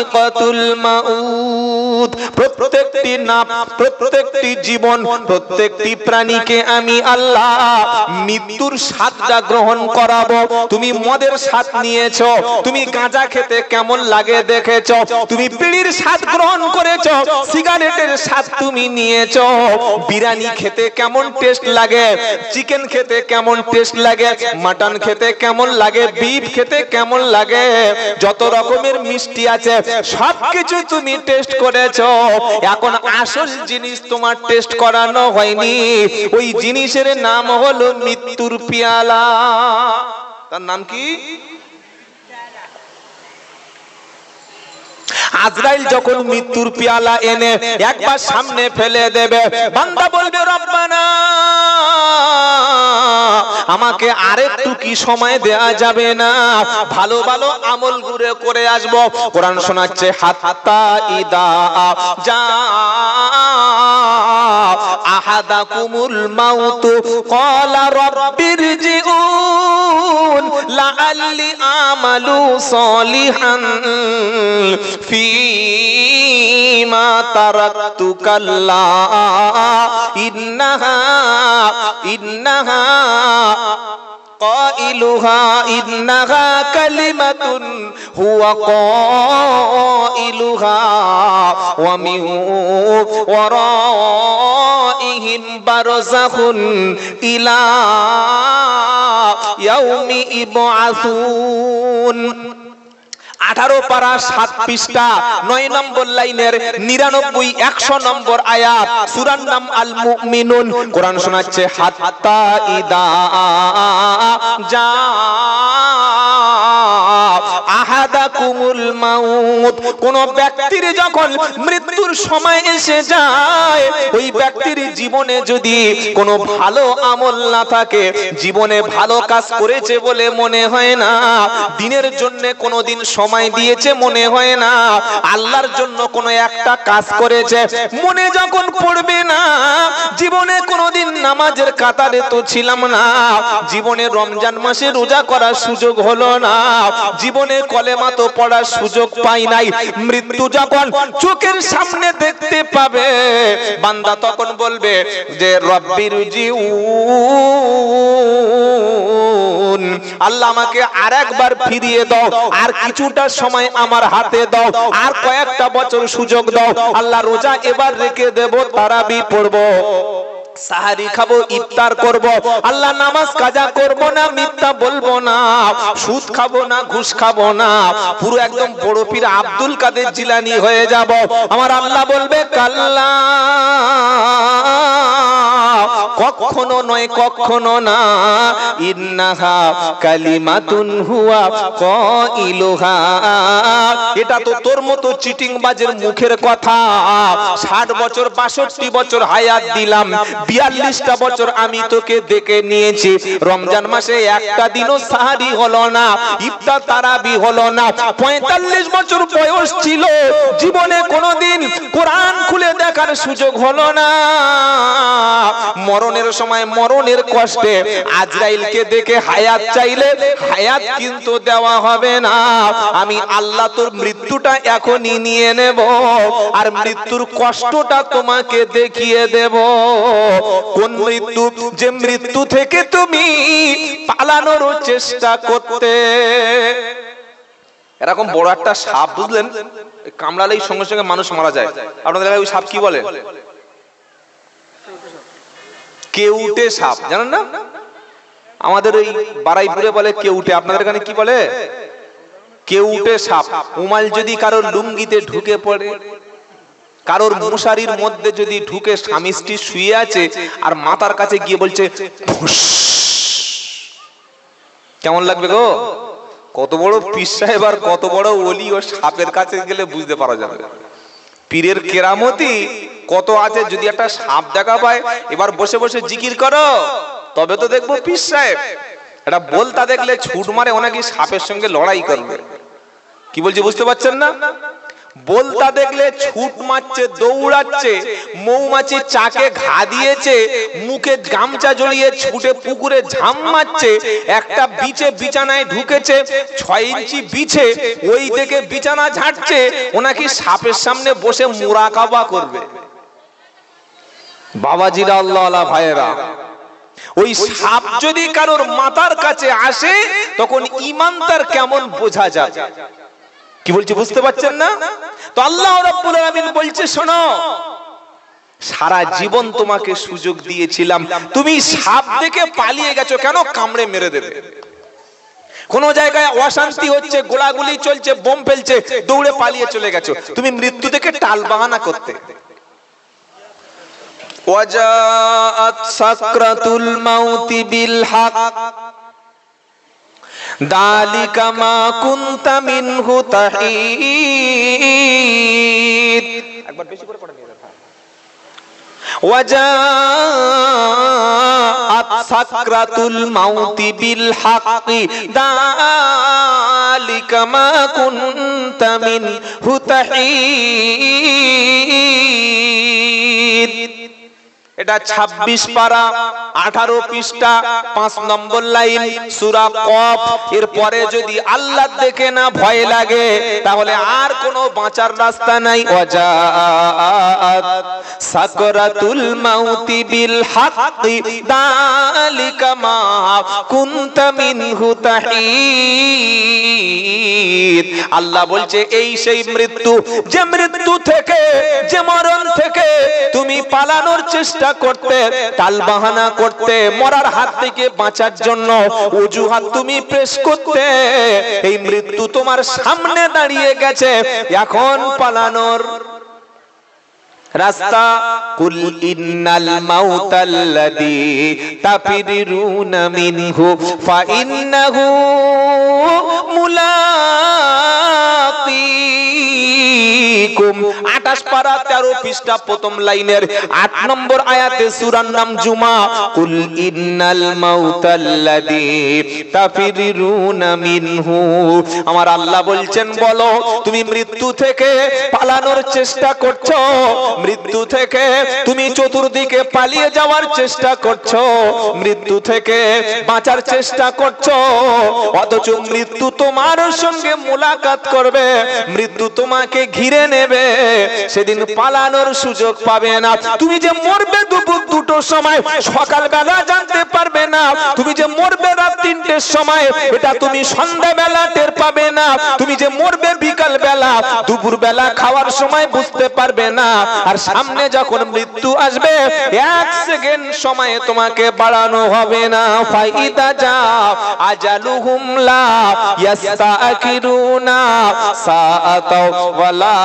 দাইকাতুল মাউত। প্রত্যেকটি প্রত্যেকটি জীবন প্রত্যেকটি প্রাণীকে আমি আল্লাহ মৃত্যুর স্বাদটা গ্রহণ করাবো। তুমি মদের স্বাদ নিয়েছো, তুমি গাঁজা খেতে কেমন লাগে দেখেছো, তুমি বিড়ির স্বাদ গ্রহণ করেছো, সিগারেটের স্বাদ তুমি নিয়েছো, বিরিয়ানি খেতে কেমন টেস্ট লাগে, চিকেন খেতে কেমন টেস্ট লাগে, মাটন খেতে কেমন লাগে, বিফ খেতে কেমন লাগে, যত রকমের মিষ্টি আছে সবকিছু তুমি টেস্ট করেছো। এখন আসল জিনিস তোমার টেস্ট করানো হয়নি, ওই জিনিসের নাম হলো মৃত্যুর পেয়ালা। তার নাম কি? আজরাইল যখন মৃত্যুর পেয়ালা এনে একবার সামনে ফেলে দেবে, বান্দা বলবে রব্বানা আমাকে আরেকটু কি সময় দেয়া যাবে না, ভালো ভালো আমল গুলো করে আসবো। কোরআন শোনাচ্ছে হাত্তা ইদা জা আহাদাকুমুল মাউত ক্বালা রাব্বিরজিউন লাআল্লি আমালু সলিহান ফীমা তারাকতু কাল্লা ইন্নাহা قائلها إنها كلمة هو قائلها ومن ورائهم برزخ إلى يوم يبعثون। 18 পারা 7 পৃষ্ঠা 9 নম্বর লাইনের 99 100 নম্বর আয়াত, সূরার নাম আল মুমিনুন। কোরআন শোনাচ্ছে হাত্তা ইদা জা আহাদাকুমুল মাউত। কোন ব্যক্তির যখন মৃত্যুর সময় এসে যায়, ওই ব্যক্তির জীবনে যদি কোনো ভালো আমল না থাকে, জীবনে ভালো কাজ করেছে বলে মনে হয় না, দিনের জন্য কোনোদিন সময় দিয়েছে মনে হয় না, আল্লাহর জন্য কোনো একটা কাজ করেছে মনে যখন পড়বে না, জীবনে কোনোদিন নামাজের কাতারে তো ছিলাম না, জীবনে রমজান মাসে রোজা করার সুযোগ হলো না, জীবনে কলেমা তো পড়ার সুযোগ পাই নাই, মৃত্যু যখন চোখের সামনে দেখতে পাবে বান্দা তখন বলবে যে রব্বির জিউন, আল্লাহ আমাকে আরেকবার ফিরিয়ে দাও, আর কিছুটা সময় আমার হাতে দাও, আর কয়েকটা বছর সুযোগ দাও। আল্লাহ রোজা এবার রেখে দেব, তারাবি পড়বো, সাহারি খাবো, ইফতার করব, আল্লাহ নামাজ কাজা করব না, মিথ্যা বলবো না, সুদ খাবো না, ঘুষ খাবো না, পুরো একদম বড় পীর আব্দুল কাদের জিলানী হয়ে যাব। আমার আল্লাহ বলবে কাল্লা, কখনো নয়, কখনো না, ইন্নাহা কালিমাতুন হুয়া কাইলুহা, এটা তো তোর মতো চিটিং বাজের মুখের কথা। 60 বছর 62 বছর হায়াত দিলাম, 42টা বছর আমি তোকে দেখে নিয়েছি, রমজান মাসে একটা দিনও সাহারি হলো না, ইফতার তারাবি হলো না, 45 বছর বয়স ছিল, জীবনে কোনোদিন কোরআন খুলে দেখার সুযোগ হলো না। মরণের সময় মরণের কষ্টে আজরাইলকে দেখে হায়াত চাইলে হায়াত কিন্তু দেওয়া হবে না। আমি আল্লাহ তোর মৃত্যুটা এখনই নিয়ে নেব, আর মৃত্যুর কষ্টটা তোমাকে দেখিয়ে দেব। কোন মৃত্যু? যে মৃত্যু থেকে তুমি পালানোর চেষ্টা করতে। এরকম বড় একটা সাপ, বুঝলেন, কামড়ালেই সঙ্গে সঙ্গে মানুষ মারা যায়। আপনাদের ওই সাপ কি বলে? কেউটে সাপ, জানেন না? আমাদের ওই বারাইপুরে বলে কেউটে, আপনাদের এখানে কি বলে? কেউটে সাপ। উমাল যদি কারোর লুঙ্গিতে ঢুকে পড়ে, কারোর মশারির মধ্যে যদি ঢুকে, স্বামী স্ত্রী শুয়ে আছে আর মাথার কাছে গিয়ে বলছে ফুস, কেমন লাগবে গো? কত বড় পীর সাহেব আর কত বড় ওলি ও সাপের কাছে গেলে বুঝতে পারা যাবে পীরের কেরামতি কত আছে। যদি একটা সাপ দেখা পায়, এবার বসে বসে জিকির করো, তবে তো দেখবো পীর সাহেব। এটা বলতা দেখলে ছুট মারে, ওনাকে সাপের সঙ্গে লড়াই করবে। কি বলছি বুঝতে পারছেন না? বলতা দেখলে ছুট মারছে, দৌড়াচ্ছে, মৌমাছি চাকে ঘা দিয়েছে, মুখে গামছা জড়িয়ে ছুটে পুকুরে ঝাম মারছে, একটা বিছে বিছানায় ঢুকেছে, 6 ইঞ্চি বিছে, ওই দেখে বিছানা ঝাড়ছে, ওনাকে সাপের সামনে বসে মুরাকাবা করবে। বাবাজিরা, আল্লাহ ভাইয়েরা, ওই সাপ যদি কারোর মাথার কাছে আসে তখন ঈমান তার কেমন বোঝা যায়। কি বলছি বুঝতে পারছেন না? তো আল্লাহ রাব্বুল আলামিন বলছে, শোনো, সারা জীবন তোমাকে সুযোগ দিয়েছিলাম, তুমি সাপ দেখে পালিয়ে গেছো কেন? কামড়ে মেরে দেবে। কোন জায়গায় অশান্তি হচ্ছে, গোলাগুলি চলছে, বোম ফেলছে, দৌড়ে পালিয়ে চলে গেছো। তুমি মৃত্যু দেখে টাল বাহানা করতে। ওয়াজাআত সাকরাতুল মাউতি বিল হক যালিকা মা কুনতা মিনহু তাহিদ। একবার বেশি করে পড়া নিয়ে যাও। ওয়াজাআত সাকরাতুল মাউতি বিল হক যালিকা মা কুনতা মিনহু তাহিদ। এটা 26 পারা 18 পৃষ্ঠা 5 নম্বর লাইন সূরা কফ। এর পরে যদি আল্লাহ দেখে না ভয় লাগে তাহলে আর কোনো বাঁচার রাস্তা নাই। ওয়াজাআত সাকরাতুল মাউতি বিল হাক্কি যালিকা মা কুনতা মিনহু তাহিদ। আল্লাহ বলছে, এই সেই মৃত্যু, যে মৃত্যু থেকে, যে মরণ থেকে তুমি পালানোর চেষ্টা করতে, টাল বাহানা করতে, মরার হাত থেকে বাঁচার জন্য অজুহাত তুমি পেশ করতে, এই মৃত্যু তোমার সামনে দাঁড়িয়ে গেছে, এখন পালানোর রাস্তা। কুল ইন্নাল মাউতাল্লাযী তাফিরুনা মিনহু ফাইন্নাহু মুলাকিকুম। 28 পারা 13 পৃষ্ঠা প্রথম লাইনের 8 নম্বর আয়াতে সূরার নাম জুমা। কুল ইন্নাল মাউতাল্লাযী তাফিরুনা মিনহু, আমার আল্লাহ বলছেন বলো তুমি মৃত্যু থেকে পালানোর চেষ্টা করছো, মৃত্যু থেকে তুমি চতুর্দিকে পালিয়ে যাওয়ার চেষ্টা করছো, মৃত্যু থেকে বাঁচার চেষ্টা করছো, অথচ মৃত্যু তোমার সঙ্গে মুলাকাত করবে, মৃত্যু তোমাকে ঘিরে নেবে, সেদিন পালানোর সুযোগ পাবে না। তুমি যে মরবে দুপুর 2টোর সময়, সকালবেলা জানতে পারবে না। তুমি যে মরবে রাত 3টের সময়, এটা তুমি সন্ধ্যাবেলা টের পাবে না। তুমি যে মরবে বিকাল বেলা, দুপুর বেলা খাওয়ার সময় বুঝতে পারবে না। আর সামনে যখন মৃত্যু আসবে 1 সেকেন্ড সময়ে তোমাকে বাড়ানো হবে না। ফাইদা যা আজালুহুম লা ইস্তাকিরুনা সাআতাও ওয়ালা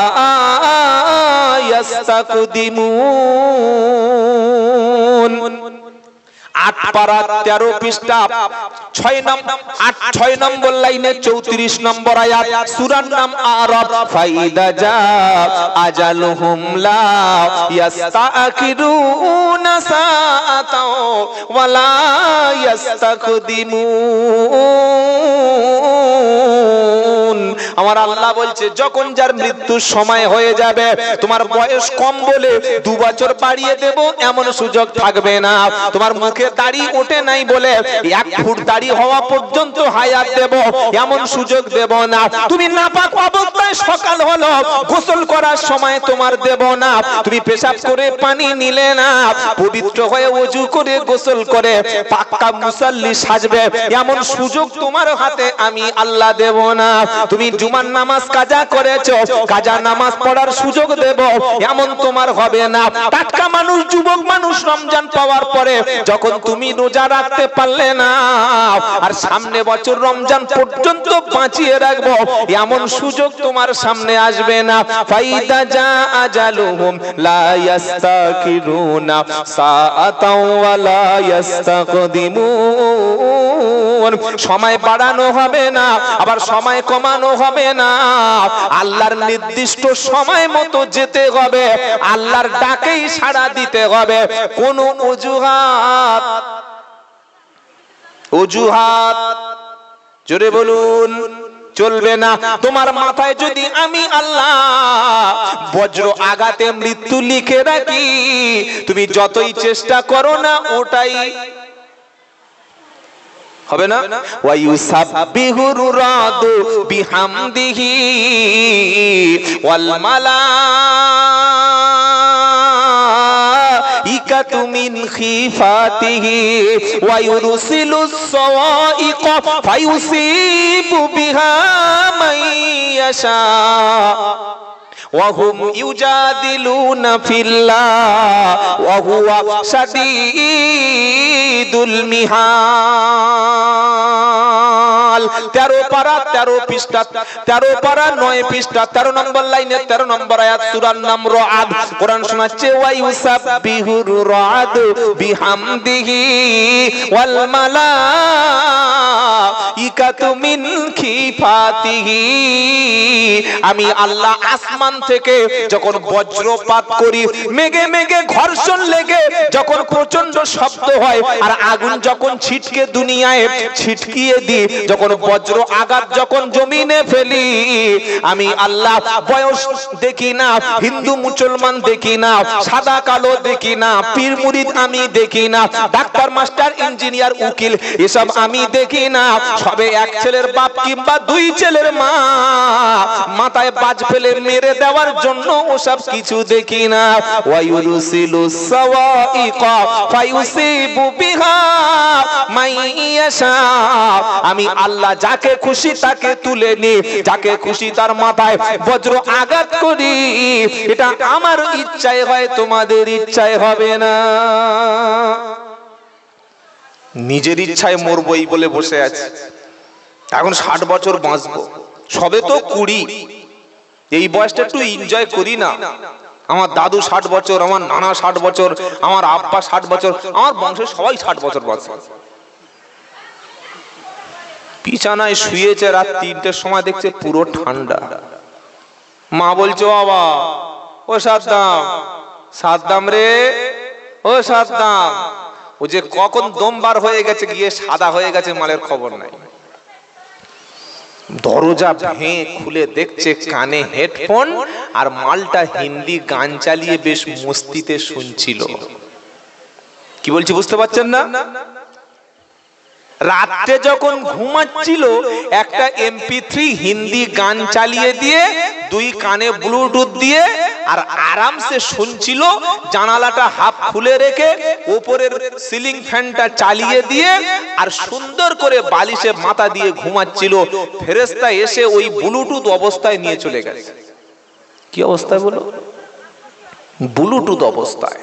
ইস্তাকদিমুন। 8 পারা 13 পৃষ্ঠা 6 নম্বর লাইনে 34 নম্বর আয়াত, সূরার নাম আরাফ। ফাইদা জা আজালুহুম লা ইস্তাকিরুনা সাআতাও ওয়ালা ইস্তাকদিমুন। আমার আল্লাহ বলছে যখন যার মৃত্যুর সময় হয়ে যাবে, তোমার বয়স কম বলে 2 বছর বাড়িয়ে দেব এমন সুযোগ থাকবে না। তোমার মুখে দাড়ি ওঠে নাই বলে 1 ফুট দাড়ি হওয়া পর্যন্ত হায়াত দেব এমন সুযোগ দেব না। তুমি নাপাক অবস্থায় সকাল হলো, গোসল করার সময় তোমার দেব না। তুমি পেশাব করে পানি নিলে না, পবিত্র হয়ে ওযু করে গোসল করে পাক্কা মুসাল্লি সাজবে এমন সুযোগ তোমার হাতে আমি আল্লাহ দেব না। তুমি জুমার নামাজ কাজা করেছো, কাজা নামাজ পড়ার সুযোগ দেব এমন তোমার হবে না। টাটকা মানুষ, যুবক মানুষ রমজান পাওয়ার পরে যখন তুমি রোজা রাখতে পারলে না, আর সামনে বছর রমজান পর্যন্ত বাঁচিয়ে রাখবো এমন সুযোগ তোমার সামনে আসবে না। ফাইদা জা আজালুহুম লা ইস্তাকিরুনা সাআতাও ওয়ালা ইস্তাকদিমুন। সময় বাড়ানো হবে না, আবার সময় কমানো হবে না। আল্লাহর নির্দিষ্ট সময় মতো যেতে হবে, আল্লাহর ডাকেই সাড়া দিতে হবে। কোন অজুহাত জোরে বলুন চলবে না। তোমার মাথায় যদি আমি আল্লাহ বজ্র আঘাতে মৃত্যু লিখে রাখি, তুমি যতই চেষ্টা করো না ওটাই হবে না। ওয়া ইউসাব্বিহুর রাদু বিহামদিহি ওয়াল মালাইকাতু মিন খিফাতিহি ওয়া ইউরসিলুস সাওয়াইকা ফায়ুসিবু বিহা মান ইয়াশা ওয়া হুম ইউজাদিলুনা ফিল্লাহ ওয়া হুয়া শাদীদুল মিহাল। 13 পারা 13 পৃষ্ঠা 13 পারা 9 পৃষ্ঠা 13 নম্বর লাইনে 13 নম্বর আয়াত, সূরার নাম রাদ। কোরআন শোনাচ্ছে ওয়া ইউসাব্বিহুর রাদু বিহামদিহি ওয়াল মালাইকাতু মিন খিফাতিহি। আমি আল্লাহ আসমান থেকে যখন বজ্রপাত করি, মেঘে মেঘে ঘর্ষণ লেগে যখন প্রচন্ড শব্দ হয়, আর আগুন যখন ছিটকে দুনিয়ায় ছিটকিয়ে দি, যখন বজ্র আঘাত যখন জমিনে ফেলি, আমি আল্লাহ বয়স দেখি না, হিন্দু মুসলমান দেখি না, সাদা কালো দেখি না, পীর মুরিদ আমি দেখি না, ডাক্তার মাস্টার ইঞ্জিনিয়ার উকিল এসব আমি দেখি না। সবে 1 ছেলের বাপ কিংবা 2 ছেলের মা মাথায় বাজ ফেলে মেরে দেওয়ার জন্য ওসব কিছু দেখি না। ওয়া ইউরসিলুস সাওয়াইকা ফায়ুসিবু বিহা মান ইয়াশা। আমি আল্লাহ যাকে খুশি তাকে তুলে নি, যাকে খুশি তার মাথায় বজ্র আঘাত করি। এটা আমার ইচ্ছায় হয়, তোমাদের ইচ্ছায় হবে না। নিজের ইচ্ছায় মরবই বলে বসে আছে। এখন 60 বছর বাঁচবো, সবে তো 20। এই বয়সটা একটু এনজয় করি না। আমার দাদু 60 বছর, আমার নানা 60 বছর, আমার আব্বা 60 বছর, আমার বংশের সবাই 60 বছর বাঁচে। বিছানায় শুয়েছে রাত 3টের সময়, দেখছে পুরো ঠান্ডা। মা বলছে বাবা ও সাদ্দাম, সাদ্দাম রে, ও সাদ্দাম। ও যে কখন দম বার হয়ে গেছে, গিয়ে সাদা হয়ে গেছে, মালের খবর নাই। দরজা ভেঙে খুলে দেখছে কানে হেডফোন, আর মালটা হিন্দি গান চালিয়ে বেশ মস্তিতে শুনছিল। কি বলছি বুঝতে পারছেন না? রাতে যখন ঘুমাচ্ছিল একটা MP3 হিন্দি গান চালিয়ে দিয়ে, দুই কানে ব্লুটুথ দিয়ে, আর আরামসে শুনছিল। জানালাটা হাফ খুলে রেখে উপরের সিলিং ফ্যানটা চালিয়ে দিয়ে, আর সুন্দর করে বালিশে মাথা দিয়ে ঘুমাচ্ছিল। ফেরেশতা এসে ওই ব্লুটুথ অবস্থায় নিয়ে চলে গেছে। কি অবস্থায় বলো? ব্লুটুথ অবস্থায়।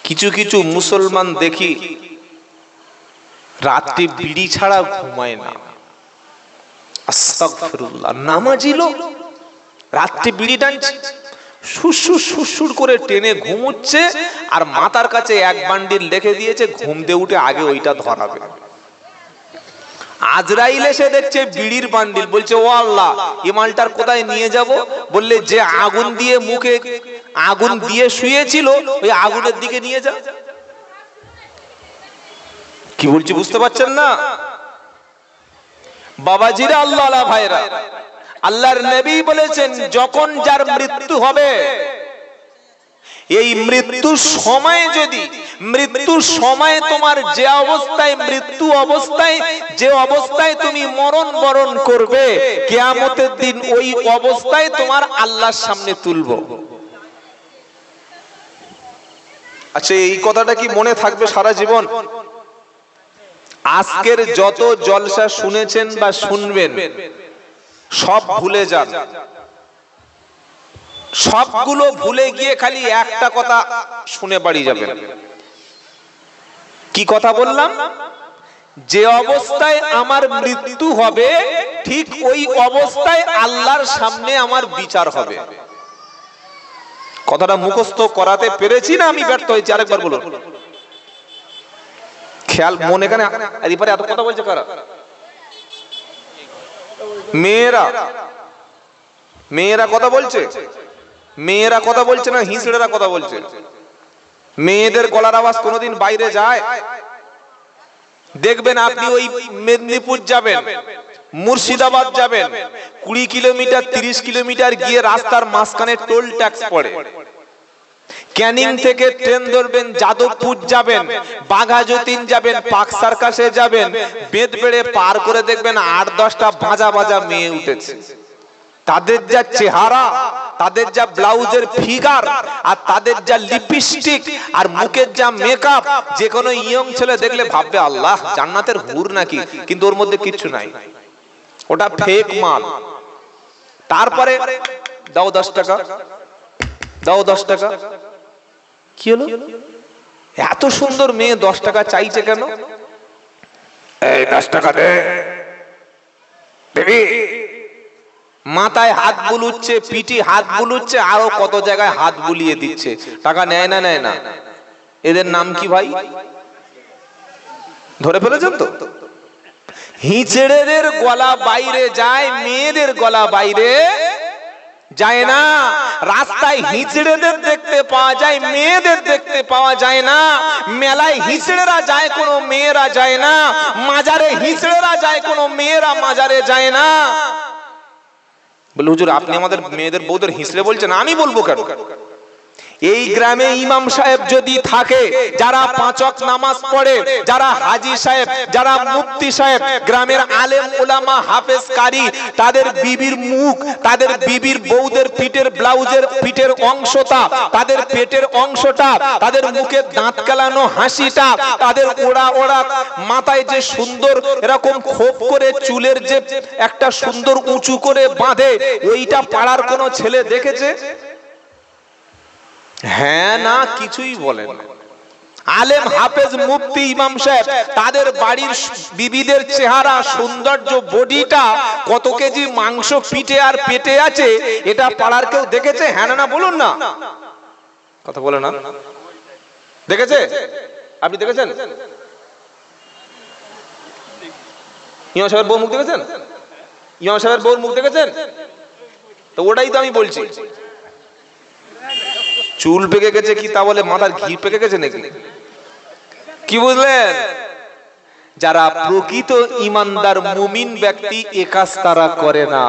কিছু কিছু মুসলমান দেখি রাত্রি বিড়ি ছাড়া ঘুমায় না। আস্তাগফিরুল্লাহ। নামাজি লোক রাত্রি বিড়ি টানছে, সুসুর সুসুর করে টেনে ঘুমোচ্ছে, আর মাথার কাছে এক বান্ডিল রেখে দিয়েছে, ঘুম দিয়ে উঠে আগে ওইটা ধরাবে। আজরাইল এসে দেখছে বিড়ির বান্ডিল, বলছে ও আল্লাহ, এই মালটার কোথায় নিয়ে যাব? বললে যে আগুন দিয়ে মুখে আগুন দিয়ে শুয়েছিল, ওই আগুনের দিকে নিয়ে যা। কি বলছি বুঝতে পারছেন না? বাবাজিরা, আল্লাহ ভাইরা, আল্লাহর নবী বলেছেন যখন যার মৃত্যু হবে, এই মৃত্যুর সময় যদি মৃত্যুর সময় তোমার যে অবস্থায় মৃত্যু অবস্থায় যে অবস্থায় তুমি মরণ বরণ করবে, কিয়ামতের দিন ওই অবস্থায় তোমার আল্লাহর সামনে তুলব। আচ্ছা, এই কথাটা কি মনে থাকবে সারা জীবন? আজকের যত জলসা শুনেছেন বা শুনবেন সব ভুলে যান। সবগুলো ভুলে গিয়ে খালি একটা কথা শুনে বাড়ি যাবেন। কি কথা বললাম? যে অবস্থায় আমার মৃত্যু হবে, ঠিক ওই অবস্থায় আল্লাহর সামনে আমার বিচার হবে। কথাটা মুখস্থ করাতে পেরেছি না আমি ব্যর্থ হয়েছি? আরেকবার বলুন, খেয়াল মন। এখানে এদিকে এত কথা বলছে কারা? মেয়েরা। মেয়েরা কথা বলছে? মেয়েরা কথা বলছে না হিঁসড়েরা কথা বলছে? মেয়েদের গলার আওয়াজ কোনোদিন বাইরে যায়? দেখবেন আপনি ওই মেদিনীপুর যাবেন, মুর্শিদাবাদ যাবেন, 20 কিলোমিটার 30 কিলোমিটার গিয়ে রাস্তার মাঝখানে টোল ট্যাক্স পড়ে। ক্যানিং থেকে ট্রেন ধরবেন, যাদবপুর যাবেন, বাঘাযতীন যাবেন, পার্ক সার্কাসে যাবেন, বেদবেড়ে পার করে দেখবেন 8-10টা ভাজা ভাজা মেয়ে উঠেছে। তাদের যা চেহারা, তাদের যা ব্লাউজের ফিগার, আর তাদের যা লিপস্টিক আর মুখের যা মেকআপ, যে কোনো ইয়ং ছেলে দেখলে ভাববে আল্লাহ, জান্নাতের হুর নাকি। কিন্তু ওর মধ্যে কিচ্ছু নাই, ওটা ফেক মাল। তারপরে দাও 10 টাকা, দাও 10 টাকা। কি হলো? এত সুন্দর মেয়ে 10 টাকা চাইছে কেন? এই 10 টাকা দে দেবী। মাথায় হাত বুলুচ্ছে, পিঠে হাত বুলুচ্ছে, আরো কত জায়গায় হাত বুলিয়ে দিচ্ছে। টাকা নেয় না? নেয় না। এদের নাম কি ভাই? ধরে ফেলেছেন তো? হিজড়েদের গলা বাইরে যায়, মেয়েদের গলা বাইরে যায় না। রাস্তায় হিজড়েদের দেখতে পাওয়া যায়, মেয়েদের দেখতে পাওয়া যায় না। মেলায় হিজড়েরা যায়, কোনো মেয়েরা যায় না। মাজারে হিজড়েরা যায়, কোনো মেয়েরা মাজারে যায় না। বলে হুজুর, আপনি আমাদের মেয়েদের বউদের হিঁচড়ে বলছেন? আমি বলবো কেন? এই গ্রামে ইমাম সাহেব যদি থাকে, যারা 5 ওয়াক্ত নামাজ পড়ে, যারা হাজী সাহেব, যারা মুফতি সাহেব, গ্রামের আলেম উলামা হাফেজ কারি, তাদের বিবির মুখ, তাদের বিবির বউদের পিঠের ব্লাউজের পিঠের অংশটা, তাদের পেটের অংশটা, তাদের মুখে দাঁত কেলানো হাসিটা, তাদের ওড়া ওড়া মাথায় যে সুন্দর এরকম খোপ করে চুলের যে একটা সুন্দর উঁচু করে বাঁধে, ওইটা পাড়ার কোনো ছেলে দেখেছে? হ্যাঁ না কিছুই বলেন। আলেম হাফেজ মুফতি ইমাম সাহেব, তাদের বাড়ির বিবিদের চেহারা, সৌন্দর্য, বডিটা, কত কেজি মাংস পিঠে আর পেটে আছে, এটা পাড়ার কেউ দেখেছে? হ্যাঁ না বলুন না। কথা বলে না? দেখেছে? আপনি দেখেছেন? ইমাম সাহেবের বউ মুখ দেখেছেন? ইমাম সাহেবের বউর মুখ দেখেছেন? তো ওটাই তো আমি বলছি। চুল পেকে গেছে কি তা বলে মাথার ঘি পেকে গেছে নাকি? কি বুঝলেন? যারা প্রকৃত ইমানদার মুমিন ব্যক্তি এ কাজ তারা করে না।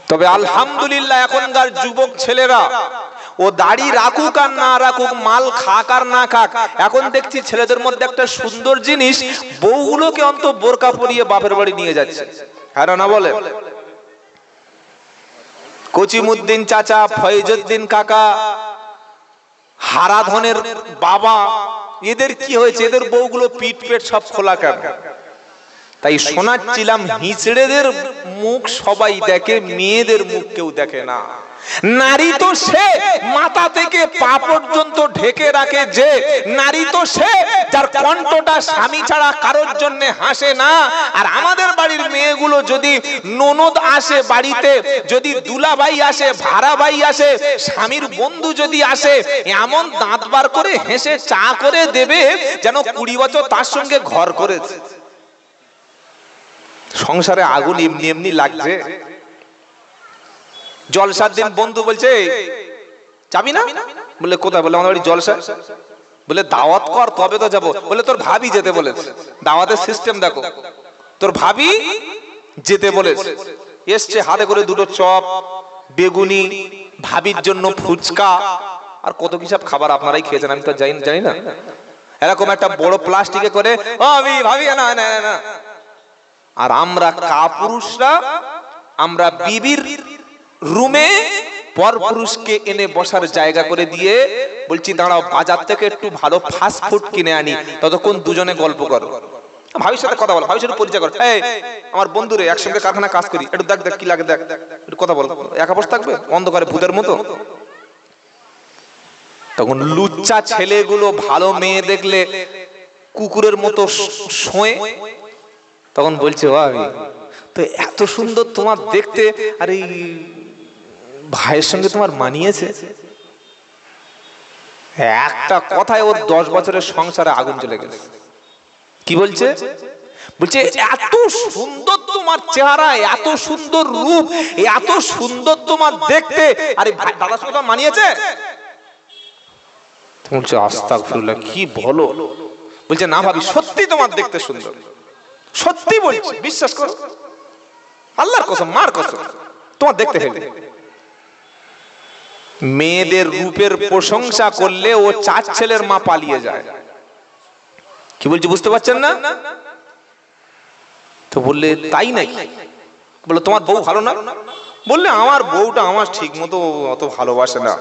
তবে আলহামদুলিল্লাহ এখনকার যুবক ছেলেরা ও দাড়ি রাখুক আর না রাখুক, মাল খাক আর না খাক, এখন দেখছি ছেলেদের মধ্যে একটা সুন্দর জিনিস, বউগুলোকে অন্ত বোরকা পরিয়ে বাপের বাড়ি নিয়ে যাচ্ছে। হ্যাঁ না বলে? কচিমুদ্দিন চাচা, ফয়জুদ্দিন কাকা, হারাধনের বাবা, এদের কি হয়েছে? এদের বউগুলো পিঠ পেট সব খোলা কেন? তাই শোনাচ্ছিলাম, হিজড়েদের মুখ সবাই দেখে, মেয়েদের মুখ কেউ দেখে না। নারী তো সে মাথা থেকে পা পর্যন্ত ঢেকে রাখে, যে নারী তো সে যার কণ্ঠটা স্বামী ছাড়া কারোর জন্য হাসে না। আর আমাদের বাড়ির মেয়েগুলো যদি ননদ আসে বাড়িতে, যদি দুলাভাই আসে, ভাড়াভাই আসে, স্বামীর বন্ধু যদি আসে, এমন দাঁত বার করে হেসে চা করে দেবে যেন 20 বছর তার সঙ্গে ঘর করেছে। সংসারে আগুন এমনি এমনি লাগছে। জলসার দিন বন্ধু বলছে যাবি না? বলে কোথায়? বলে আমাদের বাড়ি জলসা। বলে দাওয়াত কর তবে তো যাবো। বলে তোর ভাবি যেতে বলেছে। দাওয়াতের সিস্টেম দেখো, তোর ভাবি যেতে বলেছে। এসছে হাতে করে দুটো চপ, বেগুনি, ভাবির জন্য ফুচকা, আর কত কি সব খাবার আপনারাই খেয়েছেন, আমি তো জানি না। এরকম একটা বড় প্লাস্টিকে করে ভাবি না না না। আর আমরা কাপুরুষরা, আমরা বিবির রুমে পরপুরুষকে এনে বসার জায়গা করে দিয়ে বলছি দাঁড়াও বাজার থেকে একটু ভালো ফাস্ট ফুড কিনে আনি, ততক্ষণ দুজনে গল্প করো, ভাবির সাথে কথা বলো, ভাবির সাথে পরিচয় করো। এই আমার বন্ধুরে, একসঙ্গে কারখানা কাজ করি, একটু দেখ কি লাগে দেখ, একটু কথা বলো। একা বসে থাকবে অন্ধকারে ভূতের মতো? তখন লুচ্চা ছেলেগুলো ভালো মেয়ে দেখলে কুকুরের মতো শোয়ে। তখন বলছে ভাবি তো এত সুন্দর তোমার দেখতে, আর এই ভাইয়ের সঙ্গে তোমার মানিয়েছে। একটা কথায় ওর 10 বছরের সংসারে আগুন জ্বলে গেছে। কি বলছে? বলছে এত সুন্দর তোমার চেহারা, এত সুন্দর রূপ, এত সুন্দর তোমার দেখতে, আরে দাদার সঙ্গে তোমার মানিয়েছে? বলছে আস্তাগফিরুল্লাহ, কি বলো? বলছে না ভাবি সত্যি তোমার দেখতে সুন্দর, সত্যি বলছি, বিশ্বাস করো, আল্লাহর কসম, মার কসম, তোমার দেখতে হেলে। মেয়েদের রূপের প্রশংসা করলে ও 4 ছেলের মা পালিয়ে যায়। কি বলছি বুঝতে পারছেন না? তো বললে তাই নাকি? বলে তোমার বউ ভালো না? বললে আমার বউটা আমার ঠিক মতো অত ভালোবাসে না।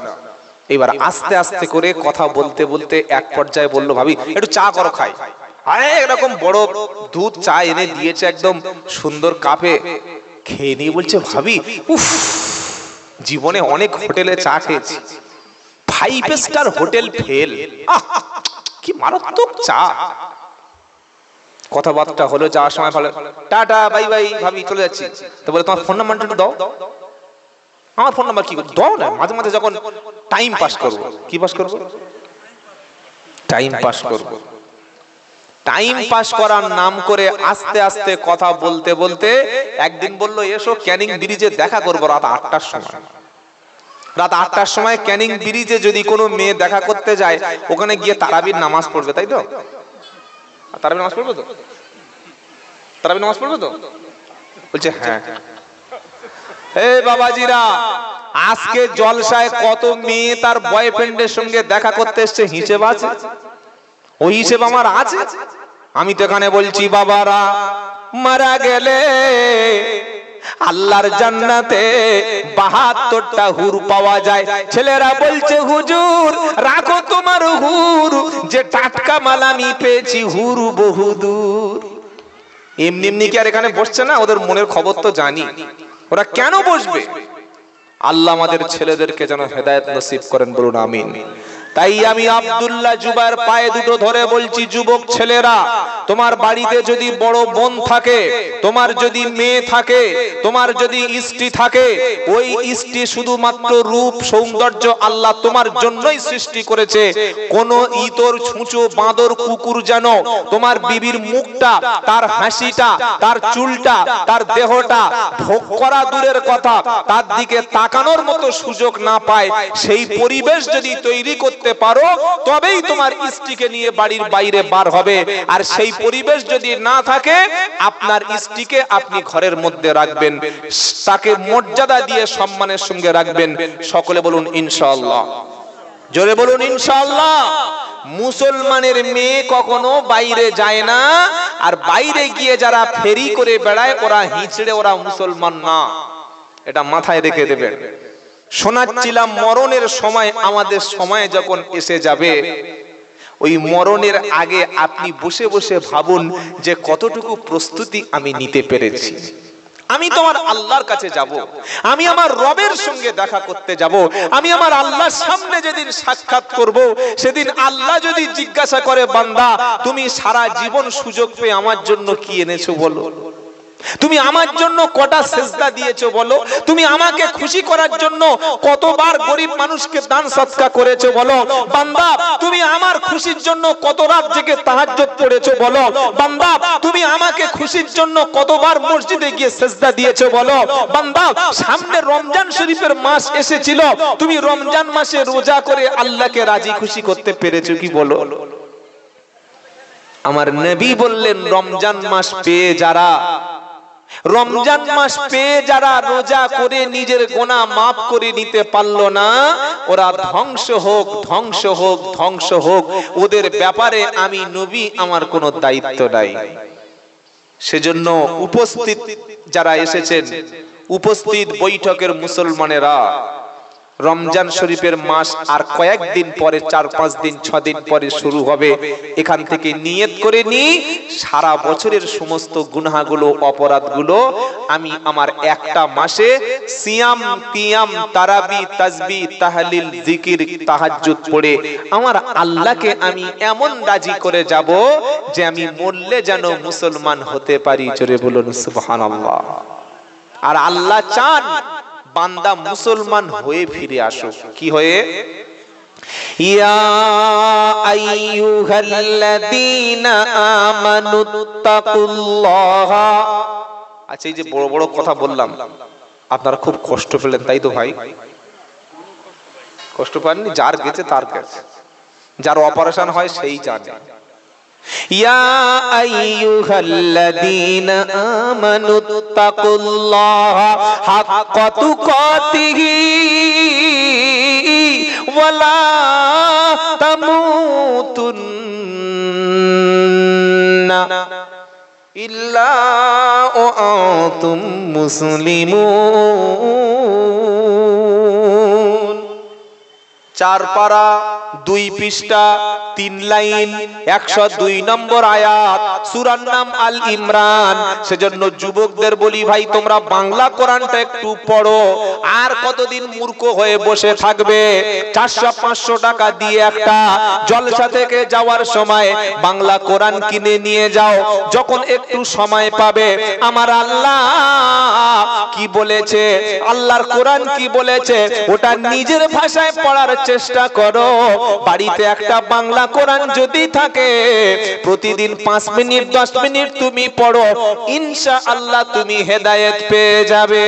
এবার আস্তে আস্তে করে কথা বলতে বলতে এক পর্যায়ে বললো ভাবি একটু চা করো খাই। এরকম বড় দুধ চা এনে দিয়েছে একদম সুন্দর কাপে, খেয়ে নিয়ে বলছে ভাবি উফ, জীবনে অনেক হোটেলে চা খেয়েছি, 5 স্টার হোটেল ফেল, কি মারাত্মক চা। কথাবার্তা হলো, যাওয়ার সময় ভালো, টাটা বাই বাই ভাবি চলে যাচ্ছি। তো বলে তোমার ফোন নাম্বারটা একটু দাও। আমার ফোন নাম্বার কি দাও না, মাঝে মাঝে যখন টাইম পাস করবো। কি পাস করবো? টাইম পাস করবো। টাইম পাস করার নাম করে আস্তে আস্তে কথা বলতে বলতে একদিন বললো এসো ক্যানিং ব্রিজে দেখা করবো রাত 8টার সময়। রাত 8টার সময় ক্যানিং ব্রিজে যদি কোনো মেয়ে দেখা করতে যায়, ওখানে গিয়ে তারাবির নামাজ পড়বে, তাই তো? তারাবির নামাজ পড়বে তো? তারাবির নামাজ পড়বে তো? বলছে হ্যাঁ। এই বাবাজিরা, আজকে জলসায় কত মেয়ে তার বয়ফ্রেন্ডের সঙ্গে দেখা করতে এসছে, হিসেব আছে? ওই হিসেব আমার আছে। আমি তো এখানে বলছি বাবারা, মারা গেলে আল্লাহর জান্নাতে 72টা হুর পাওয়া যায়। ছেলেরা বলছে হুজুর রাখো তোমার হুর, যে টাটকা মাল আমি পেয়েছি হুর বহুদূর। এমনি এমনি কি আর এখানে বসছে না? ওদের মনের খবর তো জানি। ওরা কেন বসবে? আল্লাহ আমাদের ছেলেদেরকে যেন হেদায়েত নসিব করেন, বলুন আমিন। তাই আমি আব্দুল্লাহ জুবায়ের পায়ে দুটো ধরে বলছি, যুবক ছেলেরা, তোমার বাড়িতে যদি বড় বোন থাকে, তোমার যদি মেয়ে থাকে, তোমার যদি স্ত্রী থাকে, ওই স্ত্রী শুধুমাত্র রূপ সৌন্দর্য আল্লাহ তোমার জন্যই সৃষ্টি করেছে। কোন ইতর ছুঁচো বাঁদর কুকুর যেন তোমার বিবির মুখটা, তার হাসিটা, তার চুলটা, তার দেহটা ভোগ করা দূরের কথা, তার দিকে তাকানোর মতো সুযোগ না পায়, সেই পরিবেশ যদি তৈরি করতে পারো তবেই তোমার স্ত্রীকে নিয়ে বাড়ির বাইরে বার হবে। আর সেই পরিবেশ যদি না থাকে, আপনার স্ত্রীকে আপনি ঘরের মধ্যে রাখবেন, তাকে মর্যাদা দিয়ে সম্মানের সঙ্গে রাখবেন। সকলে বলুন ইনশাআল্লাহ, জোরে বলুন ইনশাআল্লাহ। মুসলমানের মেয়ে কখনো বাইরে যায় না, আর বাইরে গিয়ে যারা ফেরি করে বেড়ায় ওরা হিঁচড়ে, ওরা মুসলমান না, এটা মাথায় রেখে দেবেন। শোনাচ্ছিলাম মরণের সময়, আমাদের সময় যখন এসে যাবে, ওই মরণের আগে আপনি বসে বসে ভাবুন যে কতটুকু প্রস্তুতি আমি নিতে পেরেছি। আমি তোমার আল্লাহর কাছে যাব, আমি আমার রবের সঙ্গে দেখা করতে যাব, আমি আমার আল্লাহর সামনে যেদিন সাক্ষাৎ করব, সেদিন আল্লাহ যদি জিজ্ঞাসা করে, বান্দা তুমি সারা জীবন সুযোগ পেয়ে আমার জন্য কি এনেছো বলো, তুমি আমার জন্য কটা সেজদা দিয়েছো বলো, তুমি আমাকে খুশি করার জন্য কতবার গরিব মানুষকে দান সদকা করেছো বলো, বান্দা তুমি আমার খুশির জন্য কত রাত জেগে তাহাজ্জুদ পড়েছো বলো, বান্দা তুমি আমাকে খুশির জন্য কতবার মসজিদে গিয়ে সেজদা দিয়েছো বলো, বান্দা সামনে রমজান শরীফের মাস এসেছিল, তুমি রমজান মাসে রোজা করে আল্লাহকে রাজি খুশি করতে পেরেছো কি বলো। আমার নবী বললেন, রমজান মাস পেয়ে যারা, রমজান মাস পেয়ে যারা রোজা করে নিজের গুনাহ মাফ করে নিতে পারলো না, ওরা ধ্বংস হোক, ধ্বংস হোক, ধ্বংস হোক, ওদের ব্যাপারে আমি নবী আমার কোনো দায়িত্ব নাই। সেজন্য উপস্থিত যারা এসেছেন, উপস্থিত বৈঠকের মুসলমানেরা, রমজান শরীফের মাস আর কয়েকদিন পরে, 4-5 দিন 6 দিন পরে শুরু হবে। এখান থেকে নিয়ত করে নিই, সারা বছরের সমস্ত গুনাহগুলো, অপরাধগুলো আমি আমার একটা মাসে সিয়াম, কিয়াম, তারাবি, তাসবিহ, তাহলিল, জিকির, তাহাজ্জুদ পড়ে আমার আল্লাহকে আমি এমন রাজি করে যাব যে আমি মরলে যেন মুসলমান হতে পারি। জোরে বলুন সুবহানাল্লাহ। আর আল্লাহ চান বান্দা মুসলমান হয়ে ফিরে আসুক। কি হয়ে? ইয়া আইয়ুহাল্লাযীনা আমানুত্তাকুল্লাহ। আচ্ছা, এই যে বড় বড় কথা বললাম, আপনারা খুব কষ্ট পেলেন তাই তো ভাই? কষ্ট পাননি? যার গেছে তার গেছে, যার অপারেশন হয় সেই জানে। ইয়া আইয়ুহাল্লাযীনা আমানুত্তাকুল্লাহ হাক্কা তুকাতিহি ওয়ালা তামুতুন্না ইল্লা ওয়া আনতুম মুসলিমুন। 4 পারা 2 পৃষ্ঠা 3 লাইন 102 নম্বর আয়াত, সূরার নাম আল ইমরান। সেজন্য যুবকদের বলি, ভাই তোমরা বাংলা কোরআনটা একটু পড়ো। আর কতদিন মূর্খ হয়ে বসে থাকবে? 400-500 টাকা দিয়ে একটা জলসা থেকে যাওয়ার সময় বাংলা কোরআন কিনে নিয়ে যাও। যখন একটু সময় পাবে, আমার আল্লাহ কি বলেছে, আল্লাহর কোরআন কি বলেছে, ওটা নিজের ভাষায় পড়ার চেষ্টা করো। বাড়িতে একটা বাংলা কোরআন যদি থাকে, প্রতিদিন 5 মিনিট 10 মিনিট তুমি পড়ো, ইনশাআল্লাহ তুমি হেদায়েত পেয়ে যাবে।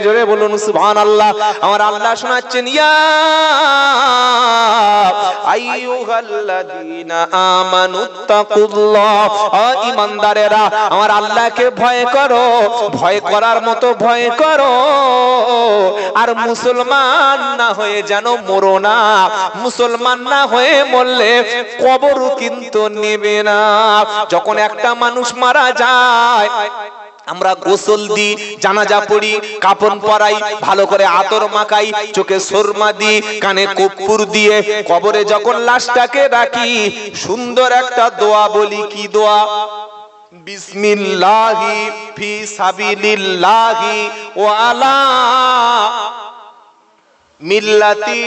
জোরে বলুন সুবহানাল্লাহ। আমার আল্লাহ শোনাচ্ছেন, ইয়া আইয়ুহাল্লাযীনা আমানুত্তাকুল্লাহ, ঈমানদারেরা আমার আল্লাহকে ভয় করো, ভয় করার মতো ভয় করো। আর মুসলমান না হয়ে যেন মরো না। মুসলমান না হয়ে মরলে কবরও কিন্তু নেবে না। যখন একটা মানুষ মারা যায়, আমরা গোসল দিই, জানাজা পড়ি, কাফন পরাই, ভালো করে আতর মাখাই, চোখে সুরমা দিই, কানে কর্পূর দিয়ে কবরে যখন লাশটাকে রাখি, সুন্দর একটা দোয়া বলি। কি দোয়া? বিসমিল্লাহি ফি সাবিলিল্লাহি ওয়া আলা মিল্লাতি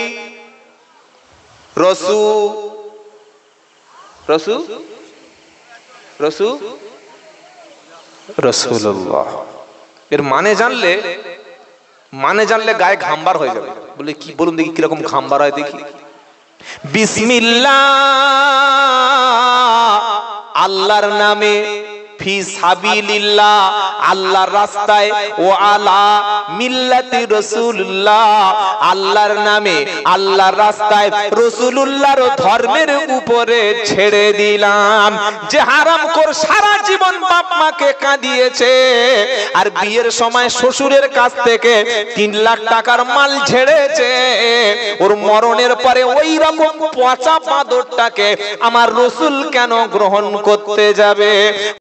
রাসূলুল্লাহ এর মানে জানলে গায়ে ঘামবার হয়ে যাবে। বলে কি বলুন দেখি কিরকম ঘামবার হয় দেখি। বিসমিল্লাহ আল্লাহর নামে, ফি সাবিলিল্লাহ আল্লাহর রাস্তায়, ও আলা মিল্লাতি রাসূলুল্লাহ আল্লাহর নামে আল্লাহর রাস্তায় রাসূলুল্লাহর ধর্মের উপরে ছেড়ে দিলাম। যে হারামখোর সারা জীবন বাপ মাকে কাঁদিয়েছে আর বিয়ের সময় শ্বশুরের কাছ থেকে 3 লাখ টাকার মাল ঝেড়েছে, ওর মরণের পরে ওই রকম পচা বাঁদরটাকে আমার রাসূল কেন গ্রহণ করতে যাবে?